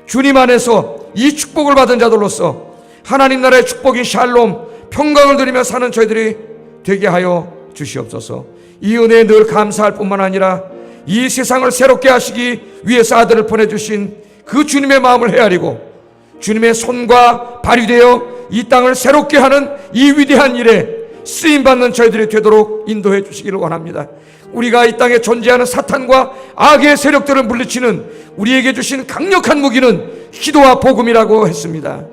주님 안에서 이 축복을 받은 자들로서 하나님 나라의 축복인 샬롬, 평강을 누리며 사는 저희들이 되게 하여 주시옵소서. 이 은혜에 늘 감사할 뿐만 아니라 이 세상을 새롭게 하시기 위해서 아들을 보내주신 그 주님의 마음을 헤아리고 주님의 손과 발이 되어 이 땅을 새롭게 하는 이 위대한 일에 쓰임받는 저희들이 되도록 인도해 주시기를 원합니다. 우리가 이 땅에 존재하는 사탄과 악의 세력들을 물리치는 우리에게 주신 강력한 무기는 기도와 복음이라고 했습니다.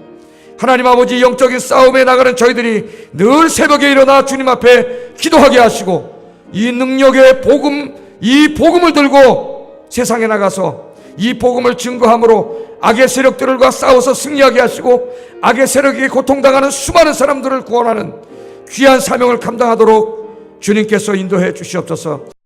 하나님 아버지, 영적인 싸움에 나가는 저희들이 늘 새벽에 일어나 주님 앞에 기도하게 하시고 이 능력의 복음, 이 복음을 들고 세상에 나가서 이 복음을 증거함으로 악의 세력들과 싸워서 승리하게 하시고 악의 세력에게 고통당하는 수많은 사람들을 구원하는 귀한 사명을 감당하도록 주님께서 인도해 주시옵소서.